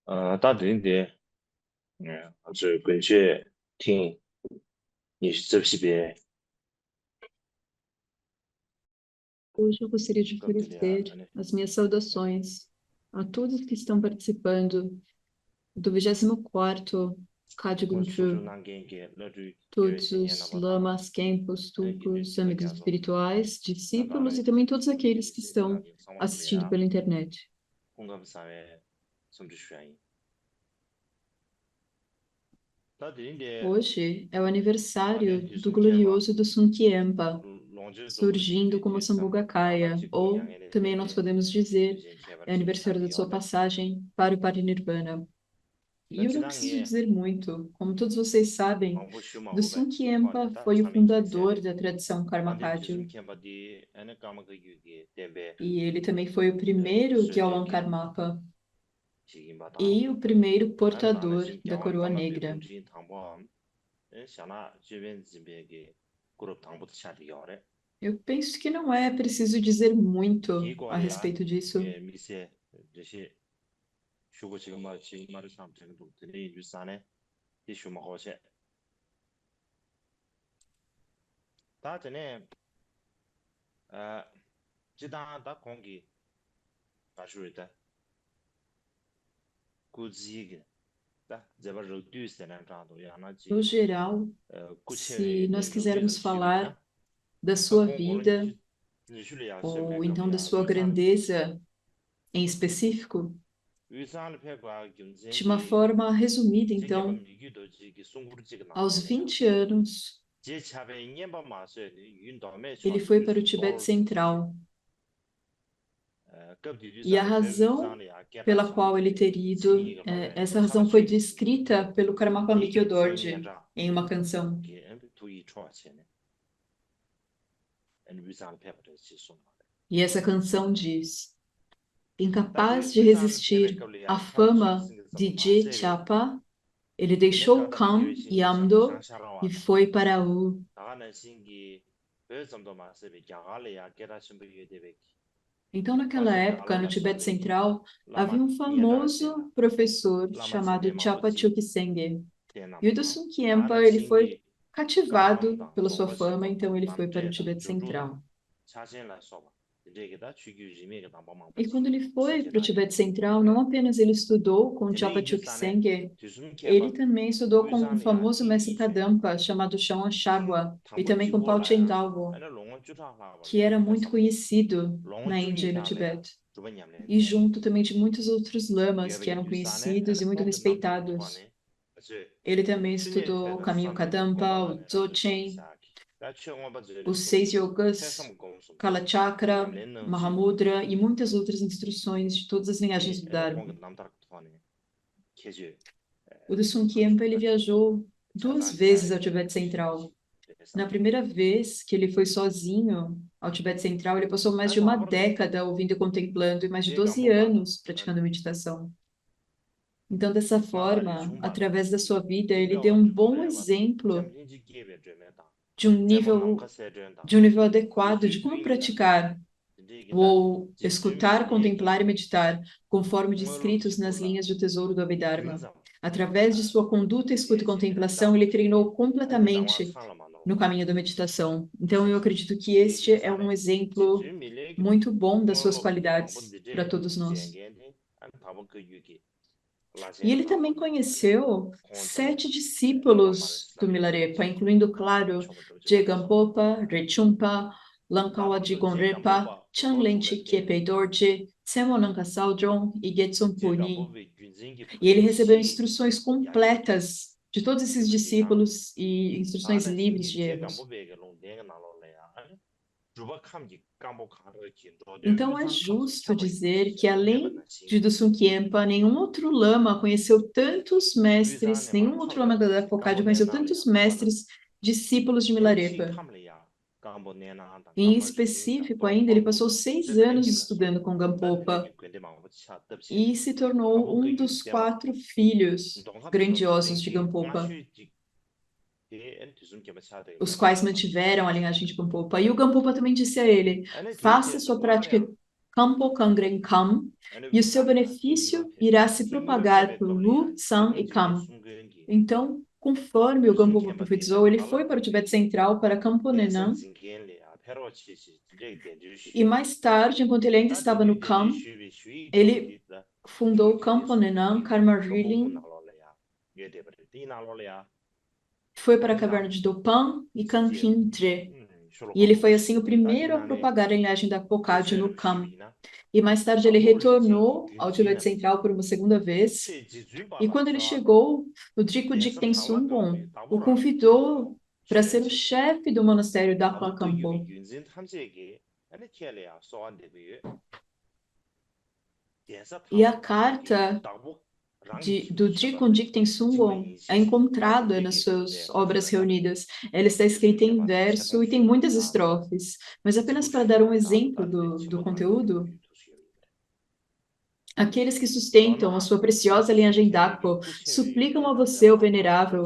大顶点，还是感谢听你这批别 Hoje eu gostaria de oferecer 갑들이야, as minhas saudações a todos que estão participando do 24º Kadjunchu, 소중한게 너를 todos os 교회생활보다 lamas, kempos, 기대 tulcos, amigos 집에가서 espirituais, discípulos 나다는 e também todos aqueles que estão 이제 assistindo 상황들이야 pela internet. 공감사회 섬주시아이 다들인데 Hoje é o aniversário 나는 do 뒤숨케바 glorioso do Sun Kyempa, 롱저도 surgindo como Sambhogakaya, ou também nós 지구양에 podemos dizer, 이제 é o aniversário da sua 개발된 passagem para o Parinirvana. E eu não preciso 지당에 dizer muito. Como todos vocês sabem, 방부 Dosun 슈마고베 Kyempa 슈퍼네다 foi o 참인 킹세 fundador da tradição Karma 반대 Kagyu, 뒤숨케바디 에네 까마그 유기 데베 e ele também foi o primeiro Gyawan 수제게 Karmapa 지긴바다 e o primeiro 난 나는 portador 지금 da 경험 coroa 까마베 negra. 롱지 당보함 샤나 주변 집에게 그룹 당부도 차리요래 Eu penso que não é preciso dizer muito a 기고야 respeito disso. 예 미세 듯이 쉬고 지금 말을 참 되는 분들이 유산에 이슈마 호세 다 전에 어 지다다 공기 가주르다 구지게 다 제발 로듀스는 자도 No 야나지 geral, se 구체의 nós 로듀스 quisermos falar 지구이나 da 다 sua 공고는 vida, 줄이야 ou 셈베 então da 갑이야 sua grandeza em específico, 위산을 폐과 de uma 경쟁이 forma resumida, 지게바 então, 미기도 지기 송구르지가 aos 나로래야 20 anos, 제 차베 인연바 마세 윤도메 ele 촌 foi para o 유수 Tibete 돌 Central. 급디 E a 유산을 폐 razão 위산이야 pela 깨라샤 qual ele teria ido, 지기가 나래 essa razão foi 차라치 descrita pelo Karmapa Mikyo 디기 Dorje 징년자 em uma canção. 게 두이 초아체네 엔 위산을 폐버려 지송하래 E essa canção diz: incapaz 다디 de 위산을 resistir à 폐백급리야 차라치 fama 생겼어 de Je 마세베 Chapa, ele deixou 얘네가다 Kam e 교신이 Amdo e 샹샤라와다 foi para U. 나가는 신기 별점도 마세베 야갈래야 깨라신 비유데베 Então, naquela 과제 época, no 달라야 Tibete 샤베기 Central, havia 라마 um 니에다세나 famoso professor 라마 chamado 젠데 Chapa 마부지 Chukyi. E o 대나무다 Dosun Kyempa, 나가는 ele foi 신기 cativado 감감당 pela sua fama, 동거시고 então ele foi para o 남제다 Tibete 조조다 Central. 자신라 써봐 이제게다 취기 유지미가 E 남방망부지 quando ele foi para o 시제다 Tibete Central, não apenas ele estudou com 근데 Chapa 이 유산에 Chukyi, ele 뒤숨케바 também estudou com um 위산이야 famoso mestre 디기체 Kadampa chamado Shawan 참 Shagwa e 당부 também com Paul 주고라야 Galbo, 아니 롱은 주라라 que era muito 해서 conhecido 롱은 na Índia e no 주기샤래야 Tibete. E 주변냠레데 junto também de muitos outros lamas que 유에베게 eram 유산에 conhecidos 아니 e muito 꼭 남다른 respeitados. 토안에 그치 Ele também 신의 estudou o 태도 caminho 수산도 Kadampa, o 공발라네라 Dzogchen, 그사기 나 최영화 os 바지리세 6 yogas, 최섬공수 Kalachakra, 냠레능지 Mahamudra e muitas outras instruções de todas as linhagens 기 do 아니 Dharma. 꼭 남다른 토안에 계주 O Dosun Kyempa, ele viajou 2 vezes ao Tibete Central. Na primeira vez que ele foi sozinho ao Tibete Central, ele passou mais de uma década ouvindo e contemplando e mais de 12 anos praticando meditação. Então, dessa forma, através da sua vida, ele deu um bom exemplo de um nível adequado de como praticar ou escutar, contemplar e meditar, conforme descritos nas linhas do Tesouro do Abhidharma. Através de sua conduta, escuta e contemplação, ele treinou completamente no caminho da meditação. Então, eu acredito que este é um exemplo muito bom das suas qualidades para todos nós. E ele também conheceu 7 discípulos do Milarepa, incluindo, claro, Jegampopa, Rechumpa, Lankawa Jigonrepa, Chanlenchi Khepe Dorje, Tsemonanka Saudron e Getsum Puni. E ele recebeu instruções completas de todos esses discípulos e instruções livres de erros. Então, é justo dizer que, além de Dosun Kyempa, nenhum outro lama conheceu tantos mestres, nenhum outro lama da Fokage conheceu tantos mestres, discípulos de Milarepa. Em específico, ainda, ele passou 6 anos estudando com Gampopa e se tornou um dos 4 filhos grandiosos de Gampopa, os quais mantiveram a linhagem de Gampopa. E o Gampopa também disse a ele: faça sua prática Kampo Kangren Kam, e o seu benefício irá se propagar por Wu, San e Kam. Então, conforme o Gampo profetizou, ele foi para o Tibete Central, para Campo Nenan, e mais tarde, enquanto ele ainda estava no Kam, ele fundou o Campo Nenan, Karma Rilin, foi para a caverna de Dopan e Kankin Tre. E ele foi, assim, o primeiro a propagar a linhagem da Pocade no Kam. E mais tarde ele retornou ao Tibete Central por uma segunda vez. E quando ele chegou, o Driku Jigten Sungwon o convidou para ser o chefe do monastério da Kampo. E a carta do Driku Jigten Sungwon é encontrada nas suas obras reunidas. Ela está escrita em verso e tem muitas estrofes. Mas apenas para dar um exemplo do conteúdo, aqueles que sustentam a sua preciosa linhagem Dakpo suplicam a você, o venerável,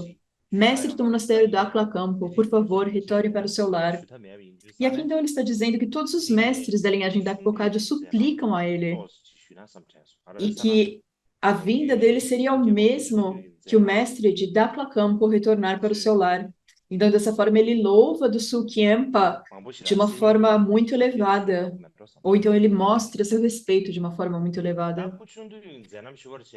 mestre do monastério Dakla Kampo, por favor, retorne para o seu lar. E aqui então ele está dizendo que todos os mestres da linhagem Dakpo Kagyu suplicam a ele, e que a vinda dele seria o mesmo que o mestre de Dakla Kampo retornar para o seu lar. Então, dessa forma, ele louva do Sulkyempa de uma forma muito elevada. Ou então ele mostra seu respeito de uma forma muito elevada.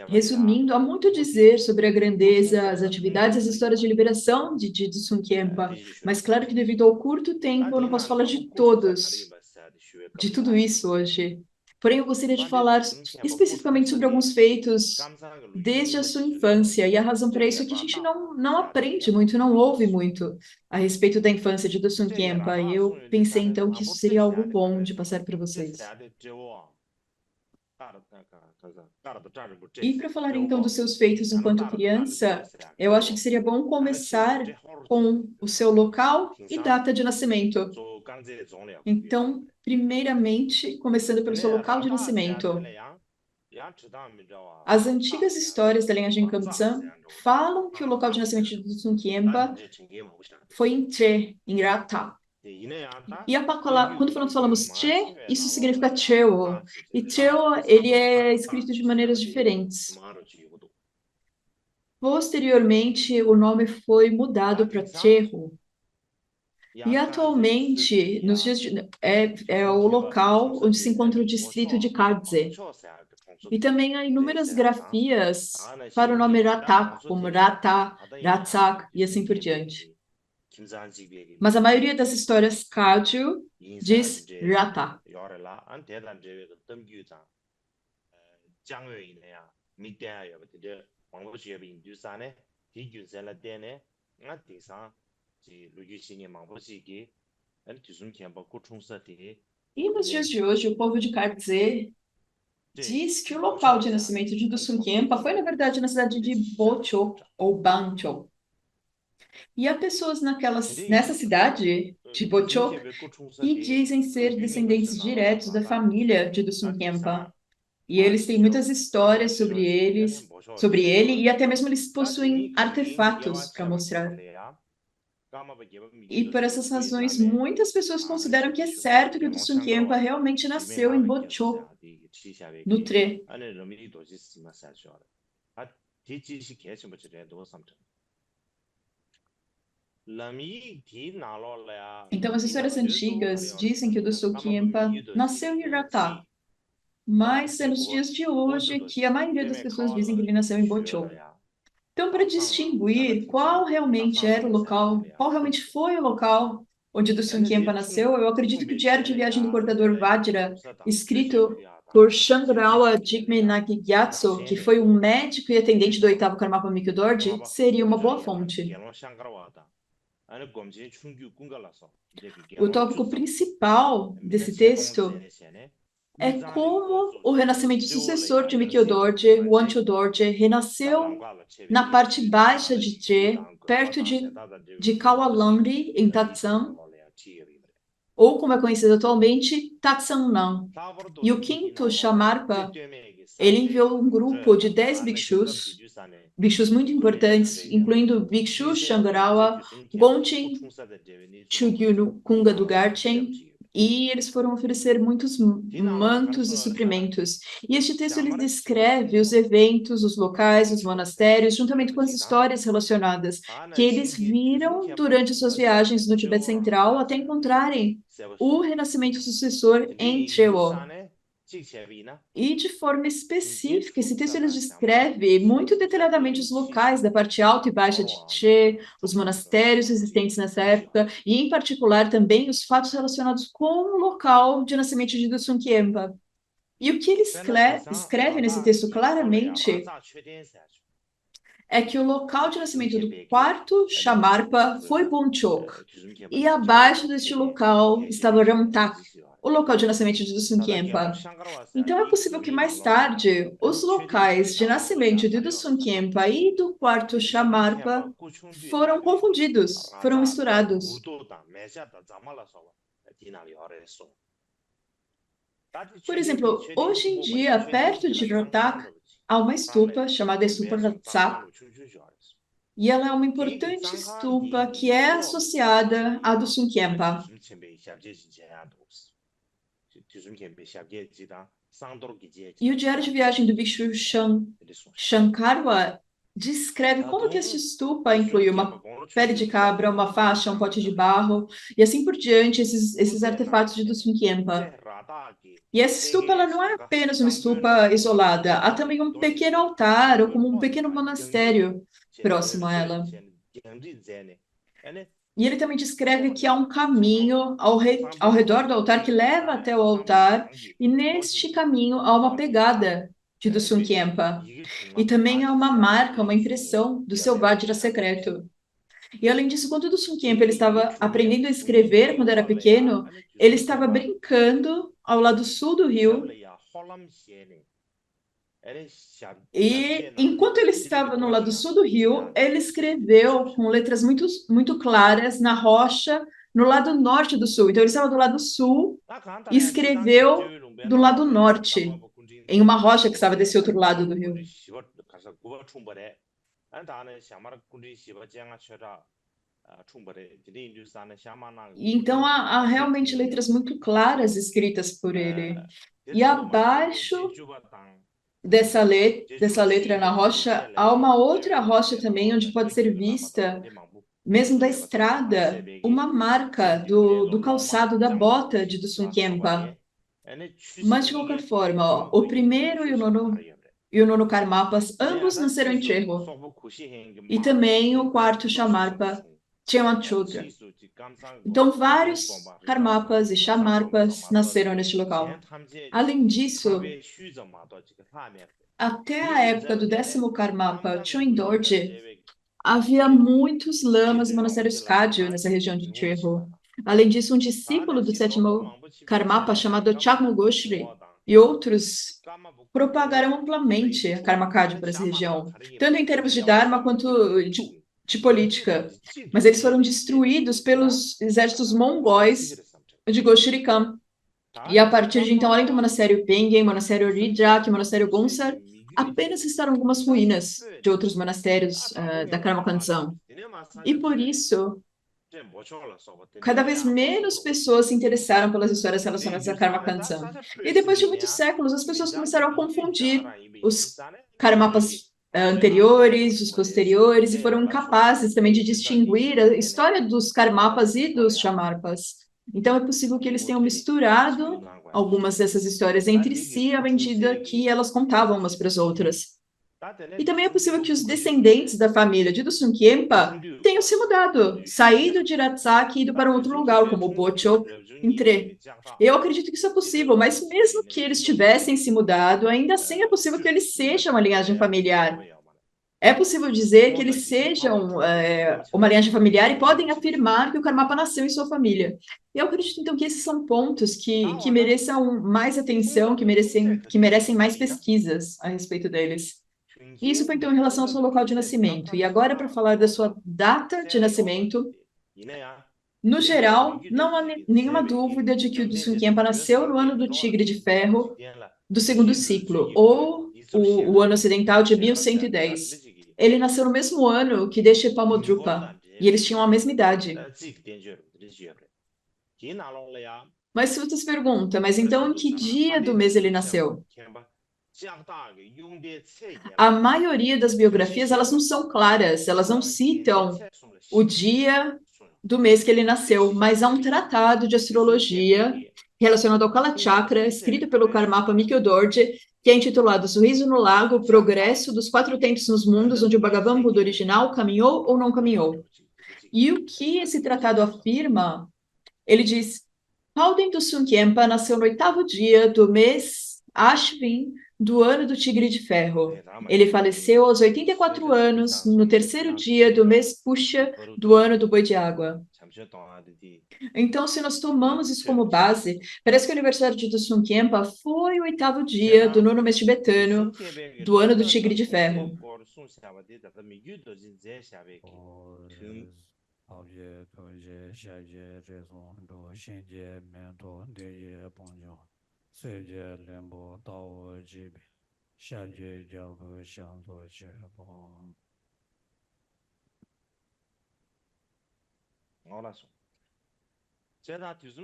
Resumindo, há muito a dizer sobre a grandeza, as atividades, as histórias de liberação de Sulkyempa. Mas claro que devido ao curto tempo, eu não posso falar de todos, de tudo isso hoje. Porém, eu gostaria de falar especificamente sobre alguns feitos desde a sua infância. E a razão para isso é que a gente não aprende muito, não ouve muito a respeito da infância de Dosun Khenpa. E eu pensei, então, que isso seria algo bom de passar para vocês. E para falar, então, dos seus feitos enquanto criança, eu acho que seria bom começar com o seu local e data de nascimento. Então, primeiramente, começando pelo seu local de nascimento. As antigas histórias da linhagem Kamtsan falam que o local de nascimento de Dosun Khenpa foi em Tre, em Rata. E quando falamos Che, isso significa Cheo. E Cheo, ele é escrito de maneiras diferentes. Posteriormente, o nome foi mudado para Chehu. E atualmente, nos dias é o local onde se encontra o distrito de Kardze. E também há inúmeras grafias para o nome Ratak, como Rata, Ratsak e assim por diante. Mas a maioria das histórias Kagyu diz Rata. E nos dias de hoje, o povo de Kardze diz que o local de nascimento de Dosun Khenpa foi, na verdade, na cidade de Bocho, ou Bancho. E há pessoas nessa cidade de Bocho que dizem ser descendentes diretos da família de Dosun Khenpa. E eles têm muitas histórias sobre ele, e até mesmo eles possuem artefatos para mostrar. E por essas razões, muitas pessoas consideram que é certo que o Dosun Khenpa realmente nasceu em Bocho, no Tre. Então, as histórias antigas dizem que o Dosun Khenpa nasceu em Rata, mas é nos dias de hoje que a maioria das pessoas dizem que ele nasceu em Bocho. Então, para distinguir qual realmente era o local, qual realmente foi o local onde Dosun Khenpa nasceu, eu acredito que o Diário de Viagem do Cortador Vajra, escrito por Shangrawa Jigme Nagi Gyatso, que foi um médico e atendente do 8º Karmapa Mikyo Dorje, seria uma boa fonte. O tópico principal desse texto é como o renascimento sucessor de Mikyo Dorje, Woncho Dorje, renasceu na parte baixa de Tre, perto de Kawalamri, em Tatsang, ou como é conhecido atualmente, Tatsangnam. E o quinto Shamarpa, ele enviou um grupo de 10 bhikshus muito importantes, incluindo Bhikshu Shangarawa, Gonchen Chugyunu Kunga do Garchen e eles foram oferecer muitos mantos e suprimentos. E este texto ele descreve os eventos, os locais, os monastérios, juntamente com as histórias relacionadas que eles viram durante suas viagens no Tibete Central até encontrarem o renascimento sucessor em Trewo. E de forma específica, esse texto ele descreve muito detalhadamente os locais da parte alta e baixa de Che, os monastérios existentes nessa época, e em particular também os fatos relacionados com o local de nascimento de Dusum Khyenpa. E o que ele escreve nesse texto claramente é que o local de nascimento do quarto Shamarpa foi Bonchok, e abaixo deste local estava Ramtak, o local de nascimento de Dusum Khyenpa. Então é possível que mais tarde os locais de nascimento de Dusum Khyenpa e do quarto Shamarpa foram confundidos, foram misturados. Por exemplo, hoje em dia, perto de Rohtak, há uma estupa chamada Stupa Ratzak, e ela é uma importante estupa que é associada a Dusum Khyenpa. E o diário de viagem do Bhikshu Shankarwa descreve como que esta estupa inclui uma pele de cabra, uma faixa, um pote de barro, e assim por diante, esses artefatos de Dusum Khyenpa. E essa estupa ela não é apenas uma estupa isolada, há também um pequeno altar, ou como um pequeno monastério próximo a ela. E ele também descreve que há um caminho ao redor do altar que leva até o altar, e neste caminho há uma pegada de Dusum Khyenpa. E também há uma marca, uma impressão do seu Vajra secreto. E além disso, quando Dusum Khyenpa ele estava aprendendo a escrever quando era pequeno, ele estava brincando ao lado sul do rio. E enquanto ele estava no lado sul do rio, ele escreveu com letras muito, muito claras na rocha no lado norte do sul. Então ele estava do lado sul e escreveu do lado norte, em uma rocha que estava desse outro lado do rio. E então há realmente letras muito claras escritas por ele. E abaixo dessa letra na rocha, há uma outra rocha também, onde pode ser vista, mesmo da estrada, uma marca do calçado da bota de Dusum Khyenpa. Mas, de qualquer forma, ó, o primeiro e o nono Karmapas, ambos nasceram em Treho. E também o quarto Shamarpa, Chemachudra. Então, vários Karmapas e Shamarpas nasceram neste local. Além disso, até a época do 10º Karmapa, Choin Dorje, havia muitos lamas e monastérios Kagyu nessa região de Treho. Além disso, um discípulo do 7º Karmapa, chamado Chagmo Goshri, e outros propagaram amplamente a Karma Kagyu para essa região, tanto em termos de Dharma quanto de política. Mas eles foram destruídos pelos exércitos mongóis de Goshrikan. E a partir de então, além do monastério Pengen, monastério Rijak, monastério Gonsar, apenas restaram algumas ruínas de outros monastérios da Karma Kansan. E por isso, cada vez menos pessoas se interessaram pelas histórias relacionadas a Karma Kansan. E depois de muitos séculos, as pessoas começaram a confundir os Karmapas anteriores, os posteriores, e foram incapazes também de distinguir a história dos Karmapas e dos Shamarpas. Então, é possível que eles tenham misturado algumas dessas histórias entre si à medida que elas contavam umas para as outras. E também é possível que os descendentes da família de Dusum Khyenpa tenham se mudado, saído de Ratzak e ido para um outro lugar, como Bochok, em Tre. Eu acredito que isso é possível, mas mesmo que eles tivessem se mudado, ainda assim é possível que eles sejam uma linhagem familiar. É possível dizer que eles sejam uma linhagem familiar e podem afirmar que o Karmapa nasceu em sua família. Eu acredito, então, que esses são pontos que mereçam mais atenção, que merecem mais pesquisas a respeito deles. Isso foi, então, em relação ao seu local de nascimento. E agora, para falar da sua data de nascimento, no geral, não há nenhuma dúvida de que o Dusum Khyenpa nasceu no ano do Tigre de Ferro do segundo ciclo, ou o ano ocidental de 1110. Ele nasceu no mesmo ano que Deshe Pamodrupa, e eles tinham a mesma idade. Mas se você se pergunta, mas então em que dia do mês ele nasceu? A maioria das biografias, elas não são claras, elas não citam o dia do mês que ele nasceu, mas há um tratado de astrologia relacionado ao Kala Chakra, escrito pelo Karmapa Mykhodorje, que é intitulado Sorriso no Lago, Progresso dos Quatro Tempos nos Mundos, onde o Bhagavan Buda original caminhou ou não caminhou. E o que esse tratado afirma? Ele diz: Palden do Sunkyempa nasceu no 8º dia do mês Ashvin do ano do Tigre de Ferro. Ele faleceu aos 84 anos, no 3º dia do mês Pusha do ano do Boi de Água. Então, se nós tomamos isso como base, parece que o aniversário de Dusum Khyentse foi o 8º dia do 9º mês tibetano do ano do Tigre de Ferro.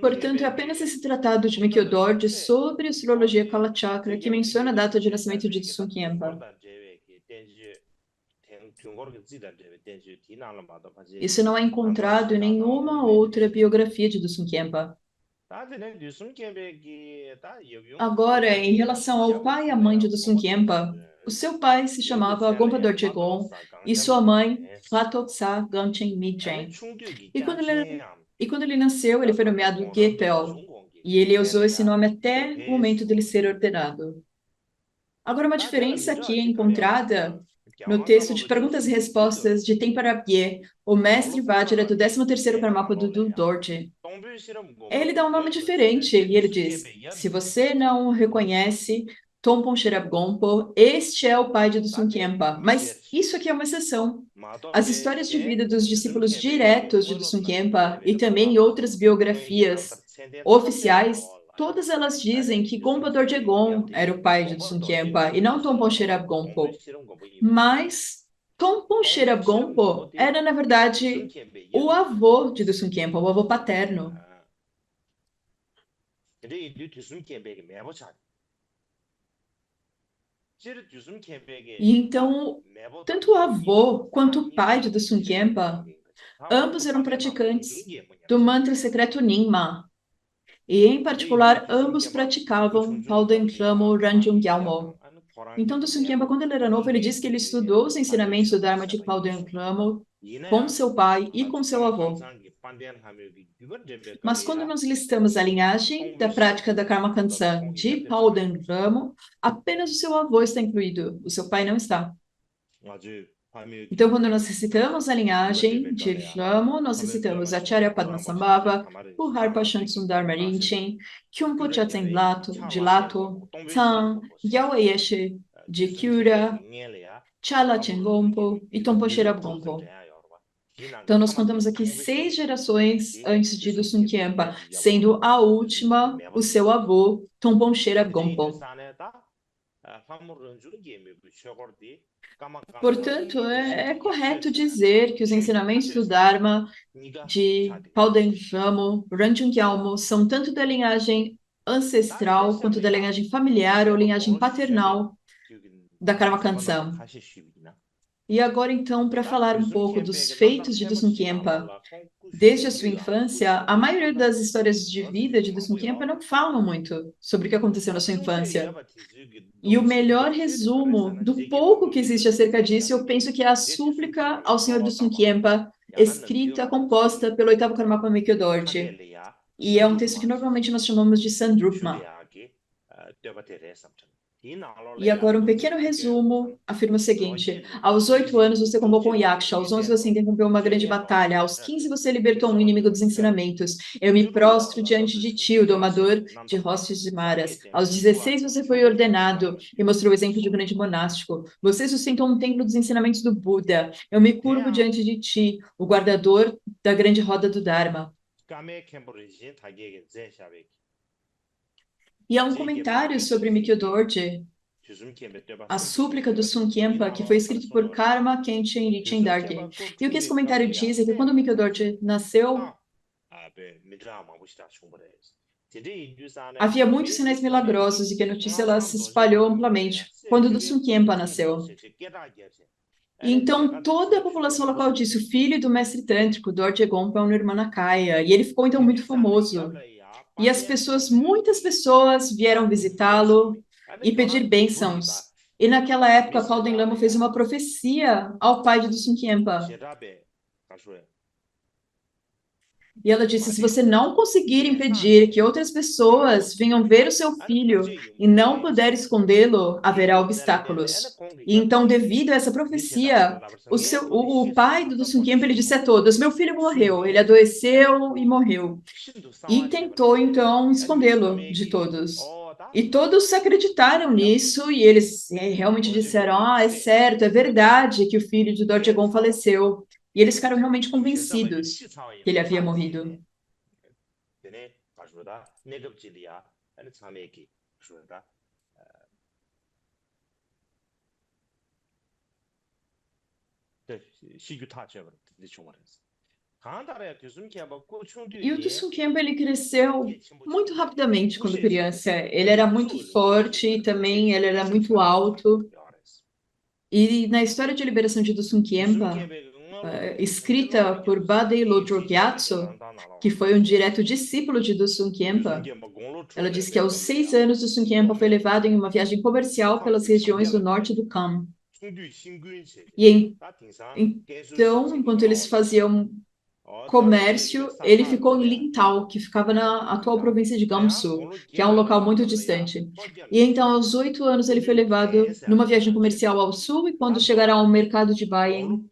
Portanto, é apenas esse tratado de Mykhodorje sobre astrologia Kala Chakra que menciona a data de nascimento de Dusum Khyentse. Isso não é encontrado em nenhuma outra biografia de Dusum Khyentse. Agora, em relação ao pai e à mãe de Dusum Khyentse, o seu pai se chamava Gompa Dorje Gon e sua mãe Latoksa Gangchen Mijeng. E quando ele nasceu, ele foi nomeado Gyepel, e ele usou esse nome até o momento dele ser ordenado. Agora, uma diferença aqui encontrada no texto de perguntas e respostas de Temparabye, o mestre Vajra do 13º Karmapa do Dorje. Ele dá um nome diferente e ele diz: se você não o reconhece, Tompon Sherab Gompo, este é o pai de Dusum Khyentse. Mas isso aqui é uma exceção. As histórias de vida dos discípulos diretos de Dusum Khyentse e também outras biografias oficiais, todas elas dizem que Gompa Dorje Gon era o pai de Dusum Khyentse e não Tompon Sherab Gompo. Mas Tompon Sherab Gompo era, na verdade, o avô de Dusum Khyentse, o avô paterno. E então, tanto o avô quanto o pai de Dusum Khyentse, ambos eram praticantes do mantra secreto Nyingma. E, em particular, ambos praticavam Palden Ramo Ranjung Gyalmo. Então, Dusum Khyentse, quando ele era novo, ele disse que ele estudou os ensinamentos do Dharma de Palden Ramo com seu pai e com seu avô. Mas quando nós listamos a linhagem da prática da Karma Kansan de Palden Ramo, apenas o seu avô está incluído, o seu pai não está. Então, quando nós recitamos a linhagem de Ramo, nós recitamos Acharya Padmasambhava, Puharpa Shansundar Rinchen, Kyumpo Chatsen de Lato, Tsan, Gyawayeshe de Kyura, Chala Chengompo e Tompo Sherab Gompo. Então, nós contamos aqui 6 gerações antes de Dusum Khyentse, sendo a última o seu avô, Tompon Sherab Gompo. Portanto, é correto dizer que os ensinamentos do Dharma de Palden Ramo, Ranjung Gyalmo, são tanto da linhagem ancestral quanto da linhagem familiar ou linhagem paternal da Karma Kansan. E agora, então, para falar um pouco dos feitos de Dusum Khyentse, desde a sua infância, a maioria das histórias de vida de Dusum Khyentse não falam muito sobre o que aconteceu na sua infância. E o melhor resumo do pouco que existe acerca disso, eu penso que é a súplica ao Senhor Dusum Khyentse, escrita, composta pelo 8º Karmapa Mykhodorje. E é um texto que normalmente nós chamamos de Sandrupma. E agora um pequeno resumo afirma o seguinte: aos 8 anos você convocou um Yaksha, aos 11 você interrompeu uma grande batalha, aos 15 você libertou um inimigo dos ensinamentos. Eu me prostro diante de ti, o domador de hostes de Maras. Aos 16 você foi ordenado e mostrou o exemplo de um grande monástico. Você sustentou um templo dos ensinamentos do Buda. Eu me curvo diante de ti, o guardador da grande roda do Dharma. E há um comentário sobre Mykhodorje, a súplica do Dusum Khyentse, que foi escrito por Karma Khenchen Rinchen Darge. E o que esse comentário diz é que quando Mykhodorje nasceu, Havia muitos sinais milagrosos e que a notícia ela se espalhou amplamente quando Dusum Khyentse nasceu. E então toda a população local disse: o filho do mestre tântrico, Dorje Gompa, é um Nirmanakaya. E ele ficou então muito famoso. E muitas pessoas vieram visitá-lo e pedir bênçãos. E naquela época, Palden Lama fez uma profecia ao pai de Dusum Khyentse. E ela disse: se você não conseguir impedir que outras pessoas venham ver o seu filho e não puder escondê-lo, haverá obstáculos. E então, devido a essa profecia, o pai do Dusum Khyentse ele disse a todos: meu filho morreu, ele adoeceu e morreu. E tentou, então, escondê-lo de todos. E todos acreditaram nisso e eles realmente disseram: é certo, é verdade que o filho de Dorje Gompa faleceu. E eles ficaram realmente convencidos que ele havia morrido. E o Dusum Khyentse ele cresceu muito rapidamente quando criança. Ele era muito forte e também ele era muito alto. E na história de liberação de Dusum Khyentse, escrita por Badei Lodro Gyatso, que foi um direto discípulo de Dusum Khyentse, ela diz que aos 6 anos Dusum Khyentse foi levado em uma viagem comercial pelas regiões do norte do Kham. E então, enquanto eles faziam comércio, ele ficou em Lintau, que ficava na atual província de Gamsu, que é um local muito distante. E então, aos 8 anos, ele foi levado numa viagem comercial ao sul, e quando chegaram ao mercado de Baien,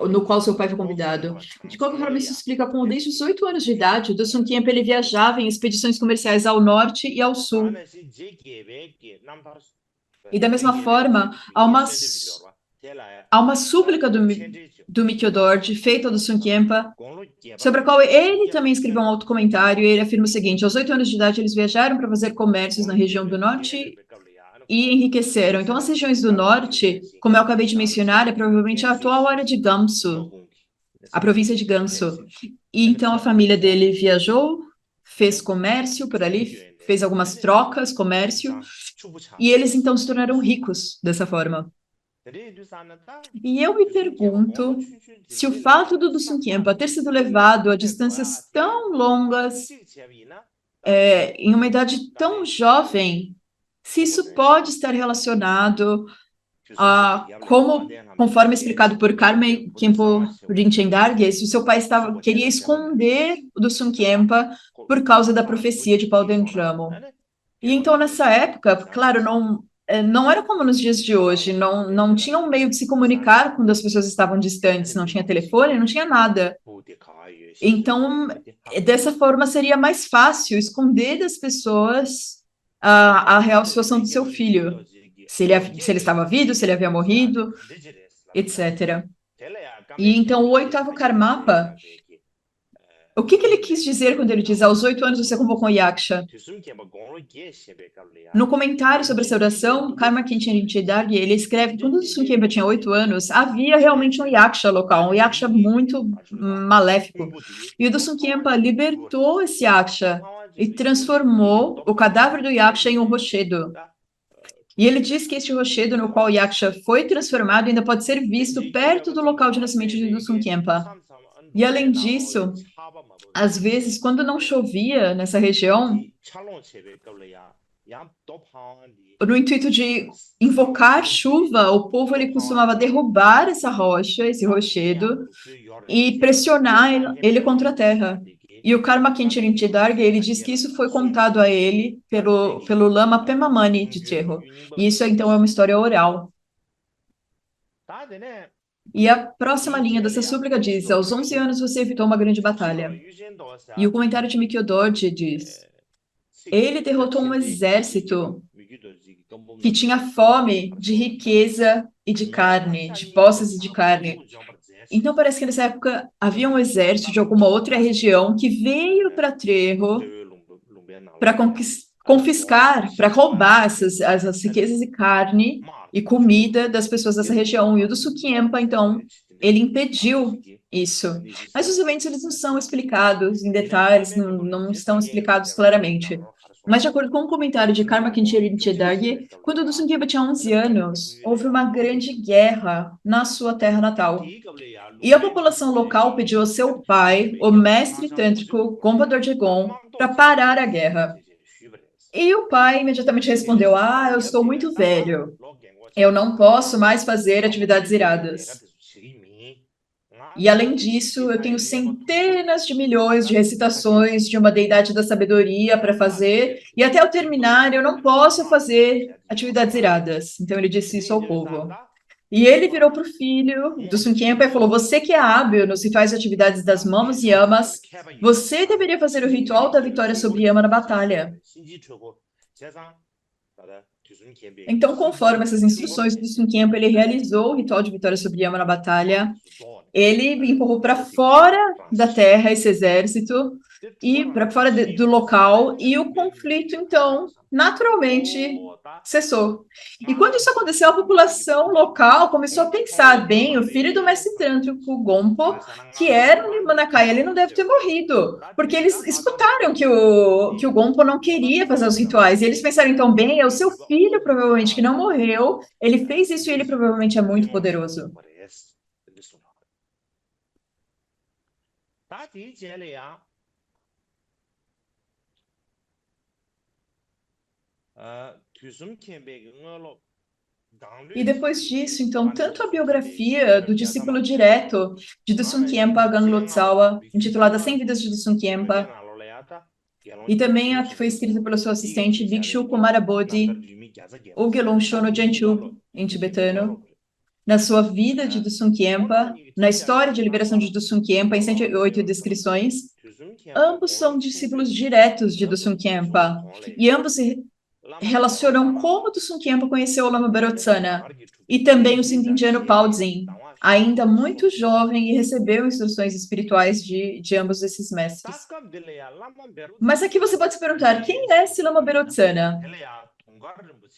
no qual seu pai foi convidado. De qualquer forma, isso explica como desde os 8 anos de idade, o Dusum Khyentse ele viajava em expedições comerciais ao norte e ao sul. E da mesma forma, há uma súplica do Mikyo Dorje, feita ao Dusum Khyentse, sobre a qual ele também escreveu um autocomentário, e ele afirma o seguinte: aos 8 anos de idade, eles viajaram para fazer comércios na região do norte e enriqueceram. Então, as regiões do norte, como eu acabei de mencionar, é provavelmente a atual área de Gamsu, a província de Gansu. E então a família dele viajou, fez comércio por ali, fez algumas trocas, comércio, e eles então se tornaram ricos dessa forma. E eu me pergunto se o fato do Dusum Khyentse ter sido levado a distâncias tão longas, em uma idade tão jovem, se isso pode estar relacionado a como, conforme explicado por Karma Khenpo Rinchen Dargye, se o seu pai queria esconder o Dusum Khyentse por causa da profecia de Palden Dramo. E então, nessa época, claro, não era como nos dias de hoje, não tinha um meio de se comunicar quando as pessoas estavam distantes, não tinha telefone, não tinha nada. Então, dessa forma, seria mais fácil esconder das pessoas a real situação do seu filho, se ele estava vivo, se ele havia morrido, etc. E então, o 8º Karmapa, o que ele quis dizer quando ele diz: aos 8 anos você convocou um Yaksha? No comentário sobre essa oração, Karma Khenchen Rinchen Dargye, ele escreve que quando o Dusum Khyentse tinha 8 anos, havia realmente um Yaksha local, um Yaksha muito maléfico. E o Dusum Khyentse libertou esse Yaksha e transformou o cadáver do Yaksha em um rochedo. E ele diz que este rochedo no qual o Yaksha foi transformado ainda pode ser visto perto do local de nascimento de Dusum Khyentse. E além disso, às vezes, quando não chovia nessa região, no intuito de invocar chuva, o povo ele costumava derrubar essa rocha, esse rochedo, e pressionar ele contra a terra. E o Karma Khenchen Rinchen Dargye, ele diz que isso foi contado a ele pelo Lama Pema Mani de Tierro. E isso, então, é uma história oral. E a próxima linha dessa súplica diz: aos 11 anos você evitou uma grande batalha. E o comentário de Mikyo Dorje diz: ele derrotou um exército que tinha fome de riqueza e de carne, de posses e de carne. Então parece que nessa época havia um exército de alguma outra região que veio para Treho para confiscar, para roubar as riquezas e carne e comida das pessoas dessa região. E o Dusum Khyentse, então, ele impediu isso. Mas os eventos eles não são explicados em detalhes, não estão explicados claramente. Mas, de acordo com um comentário de Karma Kincherin Chedarye, quando o Dusun Khyentse tinha 11 anos, houve uma grande guerra na sua terra natal. E a população local pediu ao seu pai, o mestre tântrico Gompa Dorje-Gon, para parar a guerra. E o pai imediatamente respondeu: Ah, eu estou muito velho. Eu não posso mais fazer atividades iradas. E além disso, eu tenho centenas de milhões de recitações de uma deidade da sabedoria para fazer, e até eu terminar, eu não posso fazer atividades iradas. Então ele disse isso ao povo. E ele virou para o filho do Sun Khyentse e falou: Você que é hábil nos rituais e atividades das Mamas e Yamas, você deveria fazer o ritual da vitória sobre Yama na batalha. Então, conforme essas instruções do Sun Khyentse, ele realizou o ritual de vitória sobre Yama na batalha. Ele empurrou para fora da terra esse exército e para fora do local, e o conflito, então, naturalmente cessou. E quando isso aconteceu, a população local começou a pensar: bem, o filho do mestre tântrico Gompo, que era um Manakaya, ele não deve ter morrido, porque eles escutaram que o Gompo não queria fazer os rituais, e eles pensaram, então, bem, é o seu filho, provavelmente, que não morreu, ele fez isso e ele provavelmente é muito poderoso. E depois disso, então, tanto a biografia do discípulo direto de Dusun Khyentse Ganglo Tsawa, intitulada 100 Vidas de Dusun Khyentse, e também a que foi escrita pelo seu assistente Bhikshu Kumara Bodhi, o Gelong Shono Janchu, em tibetano, na sua vida de Dusun Khyentse, na história de liberação de Dusun Khyentse, em 108 descrições. Ambos são discípulos diretos de Dusun Khyentse, e ambos se relacionam como Dusun Khyentse conheceu o Lama Berotsana, e também o Sintindiano Paudzen, ainda muito jovem, e recebeu instruções espirituais de ambos esses mestres. Mas aqui você pode se perguntar: quem é esse Lama Berotsana?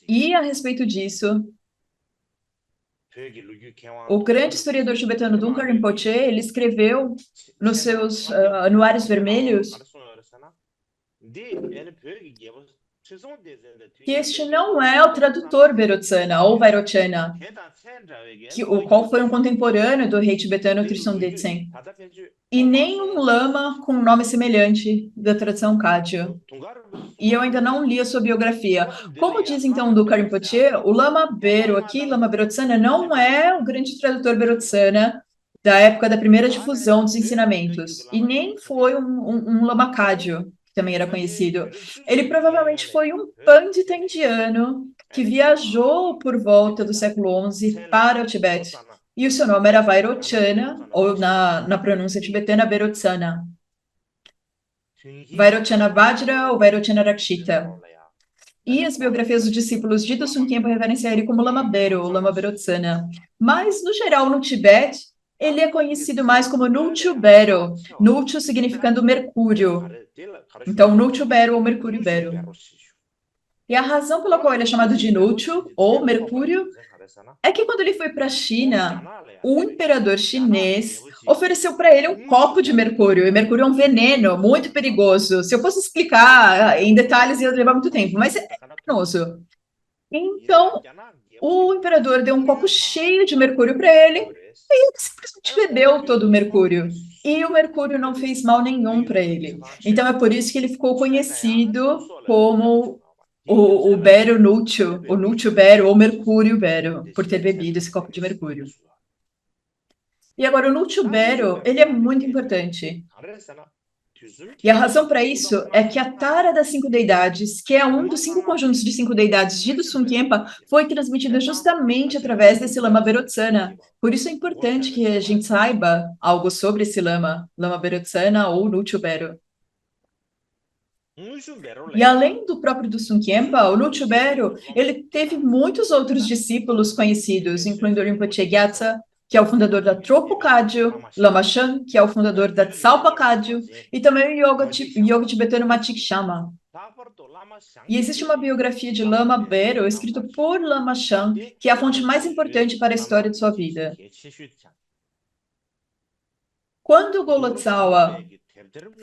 E a respeito disso, o grande historiador tibetano Dungkar Rinpoche, ele escreveu nos seus Anuários Vermelhos que este não é o tradutor Berotsana ou Vairochana, o qual foi um contemporâneo do rei tibetano Trison Detsen, e nem um lama com nome semelhante da tradição Kagyu. E eu ainda não li a sua biografia. Como diz então do Rinpoche, o Lama Bero aqui, Lama Berotsana, não é o grande tradutor Berotsana da época da primeira difusão dos ensinamentos, e nem foi um Lama Kagyu, que também era conhecido. Ele provavelmente foi um pandita indiano que viajou por volta do século XI para o Tibete, e o seu nome era Vairochana, ou na pronúncia tibetana, Berotsana. Vairochana Vajra ou Vairochana Rakshita. E as biografias dos discípulos de Dusun Khyentse referenciam ele como Lama Bero, ou Lama Berotsana. Mas, no geral, no Tibete, ele é conhecido mais como Nulchu Bero, Nulchu significando Mercúrio. Então, Nulchu Bero ou Mercúrio Bero. E a razão pela qual ele é chamado de Nulchu, ou Mercúrio, é que quando ele foi para a China, o imperador chinês ofereceu para ele um copo de mercúrio, e mercúrio é um veneno muito perigoso. Se eu fosse explicar em detalhes, ia levar muito tempo, mas é venenoso. Então, o imperador deu um copo cheio de mercúrio para ele, e ele simplesmente bebeu todo o mercúrio. E o mercúrio não fez mal nenhum para ele. Então, é por isso que ele ficou conhecido como o Bero Nútil, o Nútil Bero ou Mercúrio Bero, por ter bebido esse copo de mercúrio. E agora, o Nútil Bero, ele é muito importante. E a razão para isso é que a Tara das 5 deidades, que é um dos 5 conjuntos de 5 deidades de Dusun Khyentse, foi transmitida justamente através desse Lama Berotsana. Por isso é importante que a gente saiba algo sobre esse Lama, Lama Berotsana ou Nútil Bero. E além do próprio Dusun Khyentse, o Nútil Bero, ele teve muitos outros discípulos conhecidos, incluindo o Rinpoche Gyatso, que é o fundador da Tropo Kagyu, Lama Shan, que é o fundador da Tsalpa Kagyu, e também o yoga tibetano Matik Shama. E existe uma biografia de Lama Bero, escrita por Lama Shan, que é a fonte mais importante para a história de sua vida. Quando Golotzawa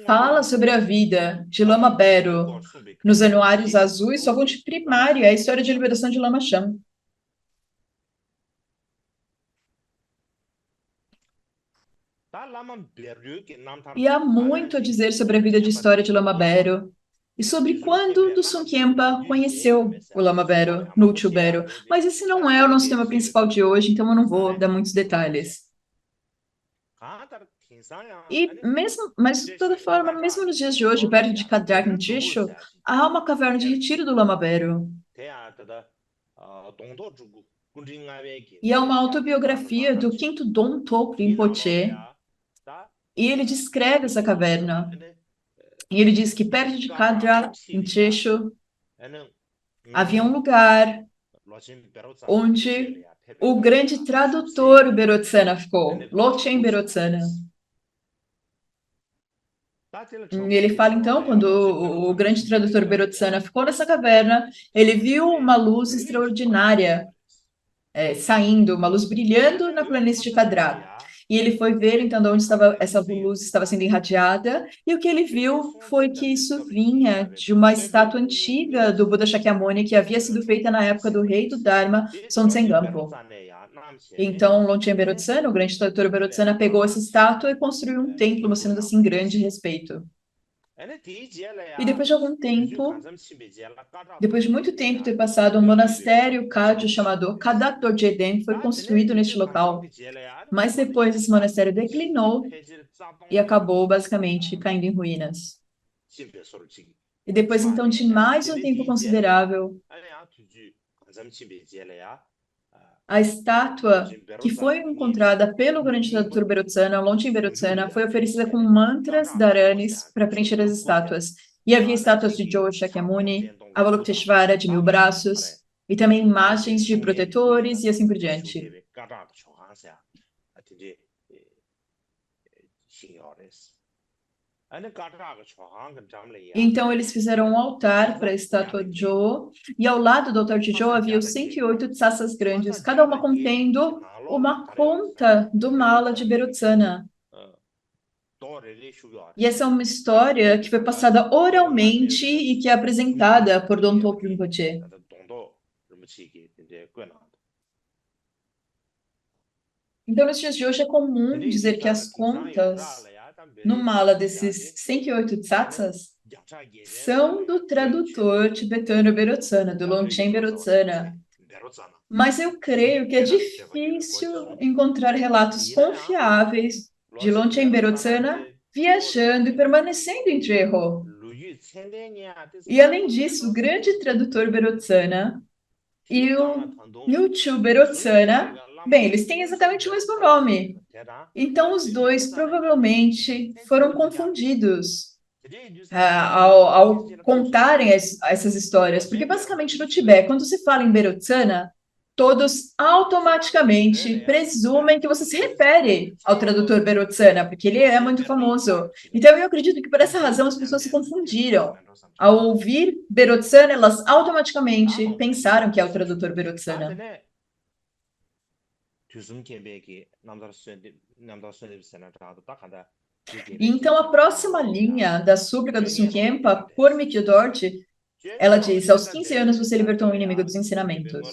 fala sobre a vida de Lama Bero nos Anuários Azuis, sua fonte primária é a história de liberação de Lama Chan. E há muito a dizer sobre a vida de história de Lama Bero e sobre quando Dusum Khyentse conheceu o Lama Bero, Nuchu Bero. Mas esse não é o nosso tema principal de hoje, então eu não vou dar muitos detalhes. Mas de toda forma, mesmo nos dias de hoje, perto de Kadrak Jisho, há uma caverna de retiro do Lama Bero. E há uma autobiografia do quinto Donto Rinpoche, e ele descreve essa caverna. E ele diz que perto de Kadrak Jisho havia um lugar onde o grande tradutor Berotsana ficou, Lotchen Berotsana. E ele fala, então, quando o grande tradutor Berotsana ficou nessa caverna, ele viu uma luz extraordinária saindo, uma luz brilhando na planície de Kadrak. E ele foi ver, então, de onde essa luz estava sendo irradiada, e o que ele viu foi que isso vinha de uma estátua antiga do Buda Shakyamuni, que havia sido feita na época do rei do Dharma, Sonsen Gampo. Então, Longchen Berotsana, o grande tradutor Berotsana, pegou essa estátua e construiu um templo, mostrando assim grande respeito. E depois de algum tempo, depois de muito tempo ter passado, um monastério Kagyu chamado Kadak Dorjeden foi construído neste local. Mas depois esse monastério declinou e acabou basicamente caindo em ruínas. E depois então de mais um tempo considerável, a estátua que foi encontrada pelo grande tradutor Berotsana, Longchen Berotsana, foi oferecida com mantras dharanis para preencher as estátuas. E havia estátuas de Joe Shakyamuni, Avalokiteshvara de 1000 braços, e também imagens de protetores e assim por diante. Então eles fizeram um altar para a estátua de Joe, e ao lado do altar de Joe havia os 108 tsatsas grandes, cada uma contendo uma conta do mala de Berotsana. E essa é uma história que foi passada oralmente e que é apresentada por Donto Rinpoche. Então, nos dias de hoje é comum dizer que as contas no mala desses 108 tsatsas são do tradutor tibetano Berotsana, do Longchen Berotsana. Mas eu creio que é difícil encontrar relatos confiáveis de Longchen Berotsana viajando e permanecendo em Treho. E além disso, o grande tradutor Berotsana e o Nyuchu Berotsana, bem, eles têm exatamente o mesmo nome. Então, os dois provavelmente foram confundidos ao contarem essas histórias, porque basicamente no Tibete, quando se fala em Berotsana, todos automaticamente presumem que você se refere ao tradutor Berotsana, porque ele é muito famoso. Então, eu acredito que por essa razão as pessoas se confundiram. Ao ouvir Berotsana, elas automaticamente pensaram que é o tradutor Berotsana. E então, a próxima linha da súplica do Sungkyempa, por Mikyu Dorje, ela diz: aos 15 anos você libertou um inimigo dos ensinamentos.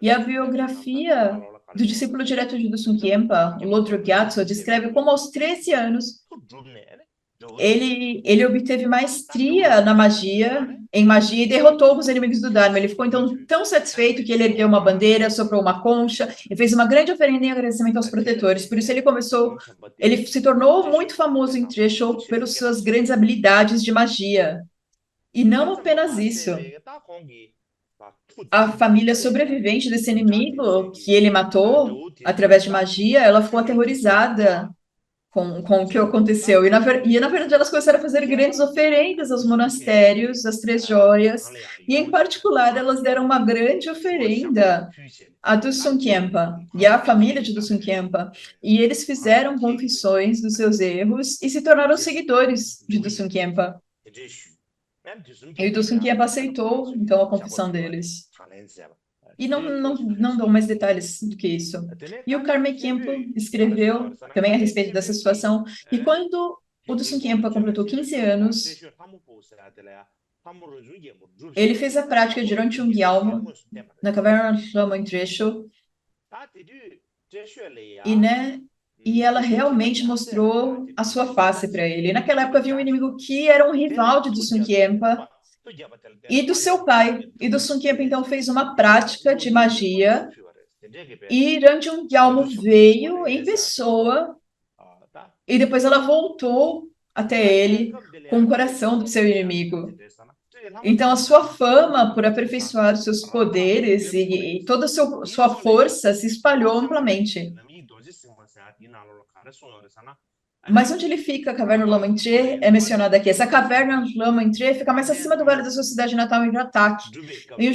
E a biografia do discípulo direto de Dusum Khyentse, o Lodro Gyatso, descreve como aos 13 anos ele obteve maestria em magia, e derrotou os inimigos do Dharma. Ele ficou então tão satisfeito que ele ergueu uma bandeira, soprou uma concha e fez uma grande oferenda em agradecimento aos protetores. Por isso ele se tornou muito famoso em Tresho pelas suas grandes habilidades de magia. E não apenas isso. A família sobrevivente desse inimigo que ele matou através de magia, ela ficou aterrorizada com o que aconteceu. E na verdade, elas começaram a fazer grandes oferendas aos monastérios, às Três Joias, e, em particular, elas deram uma grande oferenda a Dusum Khyentse e à família de Dusum Khyentse. E eles fizeram confissões dos seus erros e se tornaram seguidores de Dusum Khyentse. E o Dusum Khyentse aceitou, então, a confissão deles. E não dão mais detalhes do que isso. E o Carme Kempo escreveu também a respeito dessa situação. E quando o Dusum Kempa completou 15 anos, ele fez a prática de Ronchung Gyalmo na caverna Lama em Trecho, e ela realmente mostrou a sua face para ele. Naquela época havia um inimigo que era um rival de Dusum Kempa e do seu pai. E Dusum Kempa então fez uma prática de magia e Ranjung Gyalmo veio em pessoa e depois ela voltou até ele com o coração do seu inimigo. Então, a sua fama por aperfeiçoar os seus poderes e toda a sua força se espalhou amplamente. Mas onde ele fica, a caverna do Lama Entrer, é mencionada aqui. Essa caverna do Lama Entrer fica mais acima do Vale da sua cidade natal, em Ratak. E o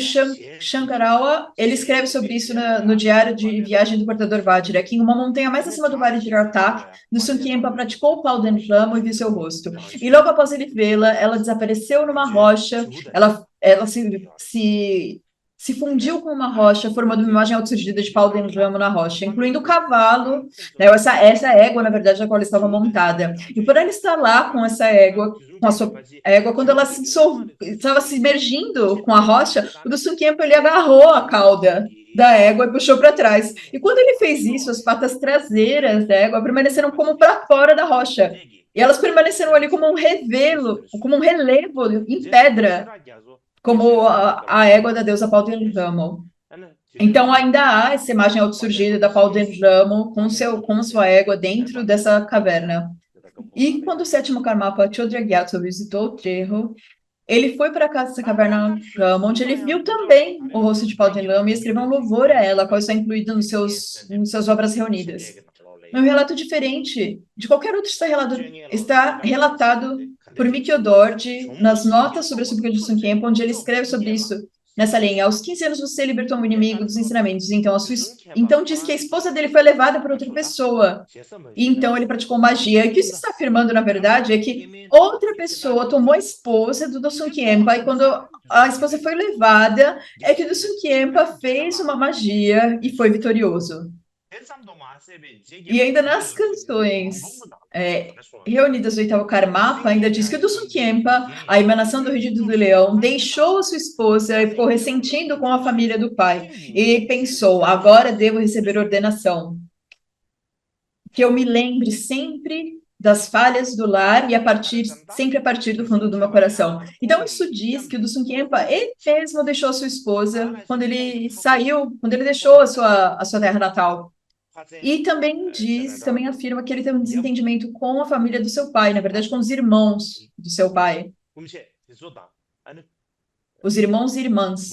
Shankarawa, ele escreve sobre isso no diário de viagem do portador Vajra, que em uma montanha mais acima do Vale de Ratak, Dusum Kempa praticou o Pauden Lama e viu seu rosto. E logo após ele vê-la, ela desapareceu numa rocha, ela se fundiu com uma rocha, formando uma imagem autossurgida de Pauden Lama na rocha, incluindo o cavalo, né, essa égua, na verdade, a qual ela estava montada. E por ela estar lá com essa égua, com a sua égua, quando ela estava se imergindo com a rocha, o Dusum Kempa ele agarrou a cauda da égua e puxou para trás. E quando ele fez isso, as patas traseiras da égua permaneceram como para fora da rocha. E elas permaneceram ali como um relevo em pedra, como a égua da deusa Pauden Lama. Então, ainda há essa imagem autossurgida da Pauden Lama com sua égua dentro dessa caverna. E quando o sétimo Karmapa Chodra Gyatso visitou o Treho, ele foi para casa dessa caverna Lama, onde ele viu também o rosto de Pauden Lama e escreveu um louvor a ela, qual está incluído nas suas obras reunidas. É um relato diferente de qualquer outro está relatado por Mikio Dorji nas notas sobre a Súplica de Dusum Kempa, onde ele escreve sobre isso nessa linha. Aos 15 anos você libertou um inimigo dos ensinamentos. Então diz que a esposa dele foi levada por outra pessoa. E então ele praticou magia. E o que isso está afirmando, na verdade, é que outra pessoa tomou a esposa do Dusum Kempa, e quando a esposa foi levada, é que o Dusum Kempa fez uma magia e foi vitorioso. E ainda nas canções reunidas do oitavo Karmapa, ainda diz que o Dusum Kempa, a emanação do rugido do leão, deixou a sua esposa e ficou ressentindo com a família do pai. E pensou, agora devo receber ordenação. Que eu me lembre sempre das falhas do lar e sempre a partir do fundo do meu coração. Então, isso diz que o Dusum Kempa, ele mesmo deixou a sua esposa quando ele deixou a sua terra natal. E também afirma que ele tem um desentendimento com a família do seu pai, na verdade, com os irmãos do seu pai. Os irmãos e irmãs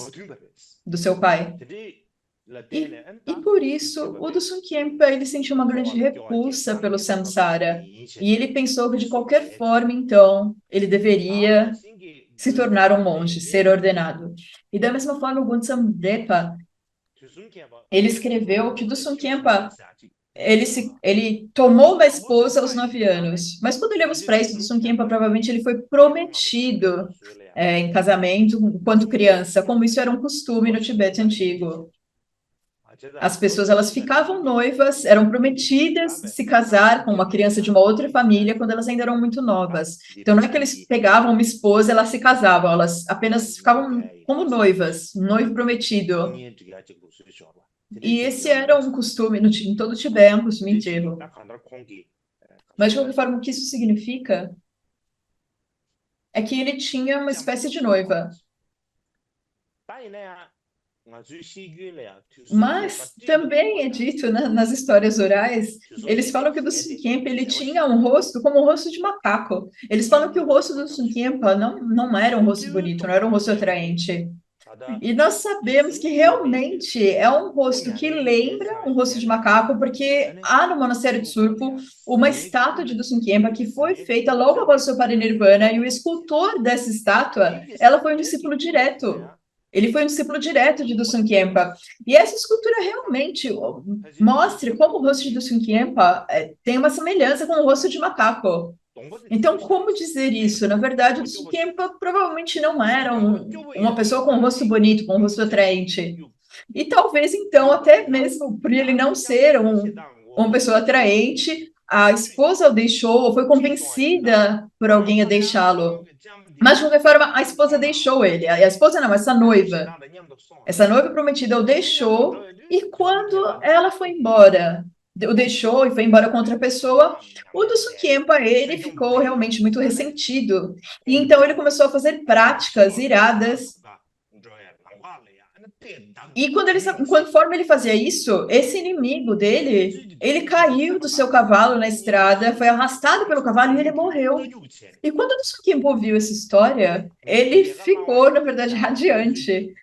do seu pai. E por isso, o Dusum Kempa, ele sentiu uma grande repulsa pelo samsara. E ele pensou que, de qualquer forma, então, ele deveria se tornar um monge, ser ordenado. E da mesma forma, o Gunsam Depa, ele escreveu que Dusum Kempa, ele tomou uma esposa aos 9 anos, mas quando olhamos para isso, Dusum Kempa provavelmente ele foi prometido em casamento enquanto criança, como isso era um costume no Tibete antigo. As pessoas, elas ficavam noivas, eram prometidas de se casar com uma criança de uma outra família quando elas ainda eram muito novas. Então, não é que eles pegavam uma esposa e elas se casavam, elas apenas ficavam como noivas, um noivo prometido. E esse era um costume, em todo o Tibete, um costume antigo. Mas, de qualquer forma, o que isso significa é que ele tinha uma espécie de noiva. Mas também é dito, né, nas histórias orais, eles falam que o Dusum Kempa ele tinha um rosto como um rosto de macaco. Eles falam que o rosto do Dusum Kempa não era um rosto bonito, não era um rosto atraente. E nós sabemos que realmente é um rosto que lembra um rosto de macaco, porque há no monastério de Surpo uma estátua de Dusum Kempa que foi feita logo após o seu parinirvana, e o escultor dessa estátua, ela foi um discípulo direto. Ele foi um discípulo direto de Dusum Kempa. E essa escultura realmente mostra como o rosto de Dusum Kempa tem uma semelhança com o rosto de macaco. Então, como dizer isso? Na verdade, o Dusum Kempa provavelmente não era uma pessoa com um rosto bonito, com um rosto atraente. E talvez, então, até mesmo por ele não ser uma pessoa atraente, a esposa o deixou, ou foi convencida por alguém a deixá-lo. Mas, de qualquer forma, a esposa deixou ele. A esposa não, essa noiva prometida o deixou, e quando ela foi embora, o deixou e foi embora com outra pessoa, o do Sukempa, ele ficou realmente muito ressentido. E então ele começou a fazer práticas iradas. E conforme ele fazia isso, esse inimigo dele, ele caiu do seu cavalo na estrada, foi arrastado pelo cavalo e ele morreu. E quando o Tsukimpo ouviu essa história, ele ficou, na verdade, radiante.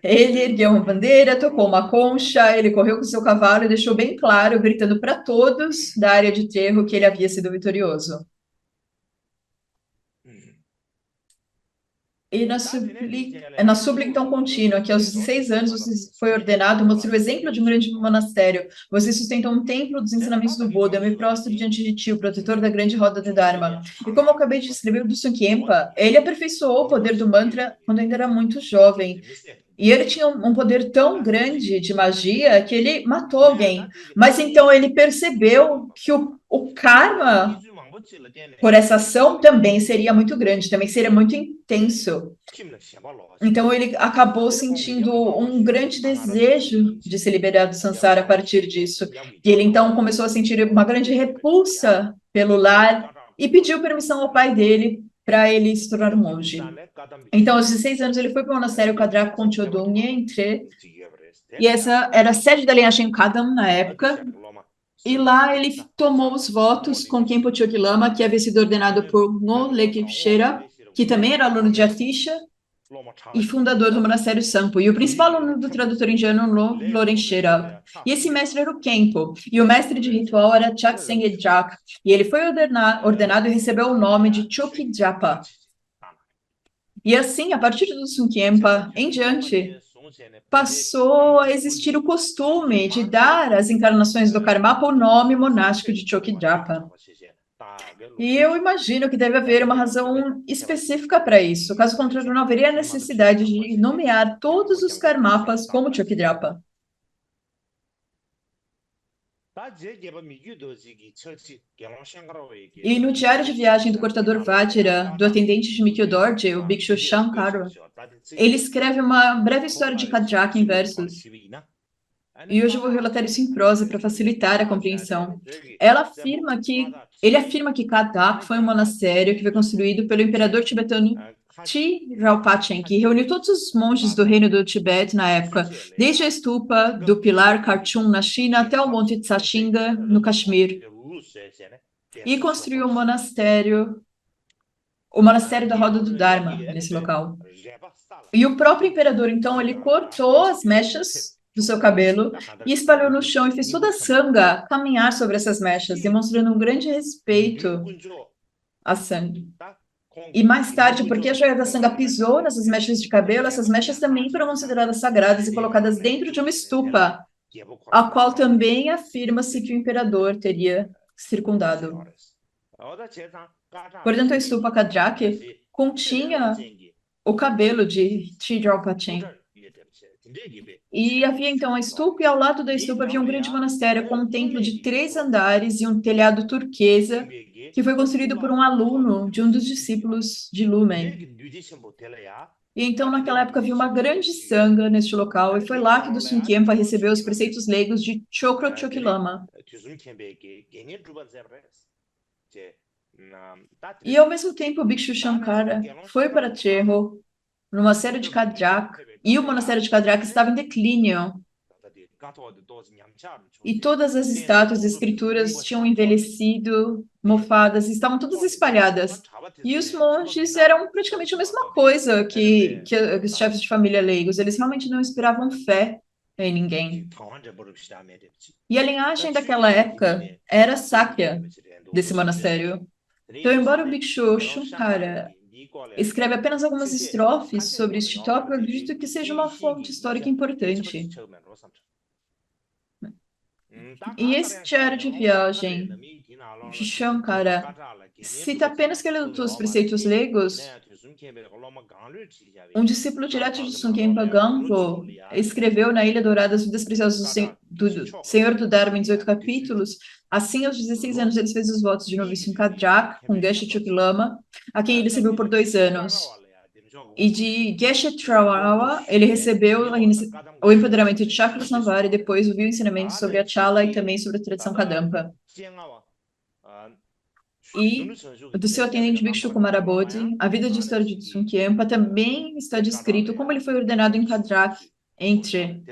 Ele ergueu uma bandeira, tocou uma concha, ele correu com seu cavalo e deixou bem claro, gritando para todos da área de terro que ele havia sido vitorioso. E na súplica então contínua, que aos 16 anos você foi ordenado, mostrou o exemplo de um grande monastério. Você sustentou um templo dos ensinamentos do Buda. Eu me prostro diante de ti, o protetor da grande roda do Dharma. E como eu acabei de descrever o do Sukempa, ele aperfeiçoou o poder do mantra quando ainda era muito jovem. E ele tinha um poder tão grande de magia que ele matou alguém. Mas então ele percebeu que o karma por essa ação também seria muito grande, também seria muito intenso. Então ele acabou sentindo um grande desejo de se liberar do samsara a partir disso. E ele então começou a sentir uma grande repulsa pelo lar e pediu permissão ao pai dele para ele se tornar um monge. Então, aos 16 anos, ele foi para o monastério Kadrak Konchodung Yentre, e essa era a sede da linhagem Kadam na época, e lá ele tomou os votos com Khenpo Chökyi Lama, que havia sido ordenado por Ngo Lekip Chera, que também era aluno de Atisha e fundador do monastério Sampo, e o principal aluno do tradutor indiano Loren Chera. E esse mestre era o Khenpo, e o mestre de ritual era Chakseng Jak, e ele foi ordenado e recebeu o nome de Chökyi Japa. E assim, a partir do Sukempa em diante, passou a existir o costume de dar às encarnações do Karmapa o nome monástico de Chökyi Japa. E eu imagino que deve haver uma razão específica para isso. Caso contrário, não haveria necessidade de nomear todos os Karmapas como Chökyi Japa. E no diário de viagem do cortador Vajra, do atendente de Mikyo Dorje, o Bhikshu Shankara, ele escreve uma breve história de Kadjaka em versos. E hoje eu vou relatar isso em prosa para facilitar a compreensão. Ele afirma que Kadjak foi um monastério que foi construído pelo imperador tibetano Chi Rinpoche, que reuniu todos os monges do reino do Tibete na época, desde a estupa do Pilar Karchung na China até o Monte Tsashinga no Caxemir, e construiu o monastério da Roda do Dharma nesse local. E o próprio imperador, então, ele cortou as mechas do seu cabelo e espalhou no chão e fez toda a sanga caminhar sobre essas mechas, demonstrando um grande respeito à sanga. E mais tarde, porque a joia da sanga pisou nessas mechas de cabelo, essas mechas também foram consideradas sagradas e colocadas dentro de uma estupa, a qual também afirma-se que o imperador teria circundado. Portanto, a estupa Kadjake continha o cabelo de Chidrolpachen. E havia então a estupa, e ao lado da estupa havia um grande monastério com um templo de 3 andares e um telhado turquesa, que foi construído por um aluno de um dos discípulos de Lumen. E então, naquela época, havia uma grande sanga neste local, e foi lá que Dosun Khenpa recebeu os preceitos leigos de Chokro Chökyi Lama. E, ao mesmo tempo, o Bhikshu Shankara foi para Cherho, no monastério de Kadjak, e o monastério de Kadjak estava em declínio. E todas as estátuas e escrituras tinham envelhecido, mofadas, estavam todas espalhadas. E os monges eram praticamente a mesma coisa que os chefes de família leigos. Eles realmente não inspiravam fé em ninguém. E a linhagem daquela época era Sakya, desse monastério. Então, embora o Bhikshu Shankara escreve apenas algumas estrofes sobre este tópico, eu acredito que seja uma fonte histórica importante. E esse diário de viagem de Shankara cita apenas que ele adotou os preceitos leigos Um discípulo direto de Sun Kempa Gampo escreveu na Ilha Dourada as Vidas Preciosas do Senhor do Dharma em 18 capítulos. Assim, aos 16 anos, ele fez os votos de novício em Kadjak, com Geshe Chuk Lama, a quem ele serviu por 2 anos. E de Geshe Trawawa, ele recebeu o empoderamento de Chakrasnavara e depois ouviu ensinamentos sobre a Chala e também sobre a tradição Kadampa. E do seu atendente Bhikshu Kumara Bodhi, a vida de história de Sun Kempa também está descrito como ele foi ordenado em Kadrak, entre.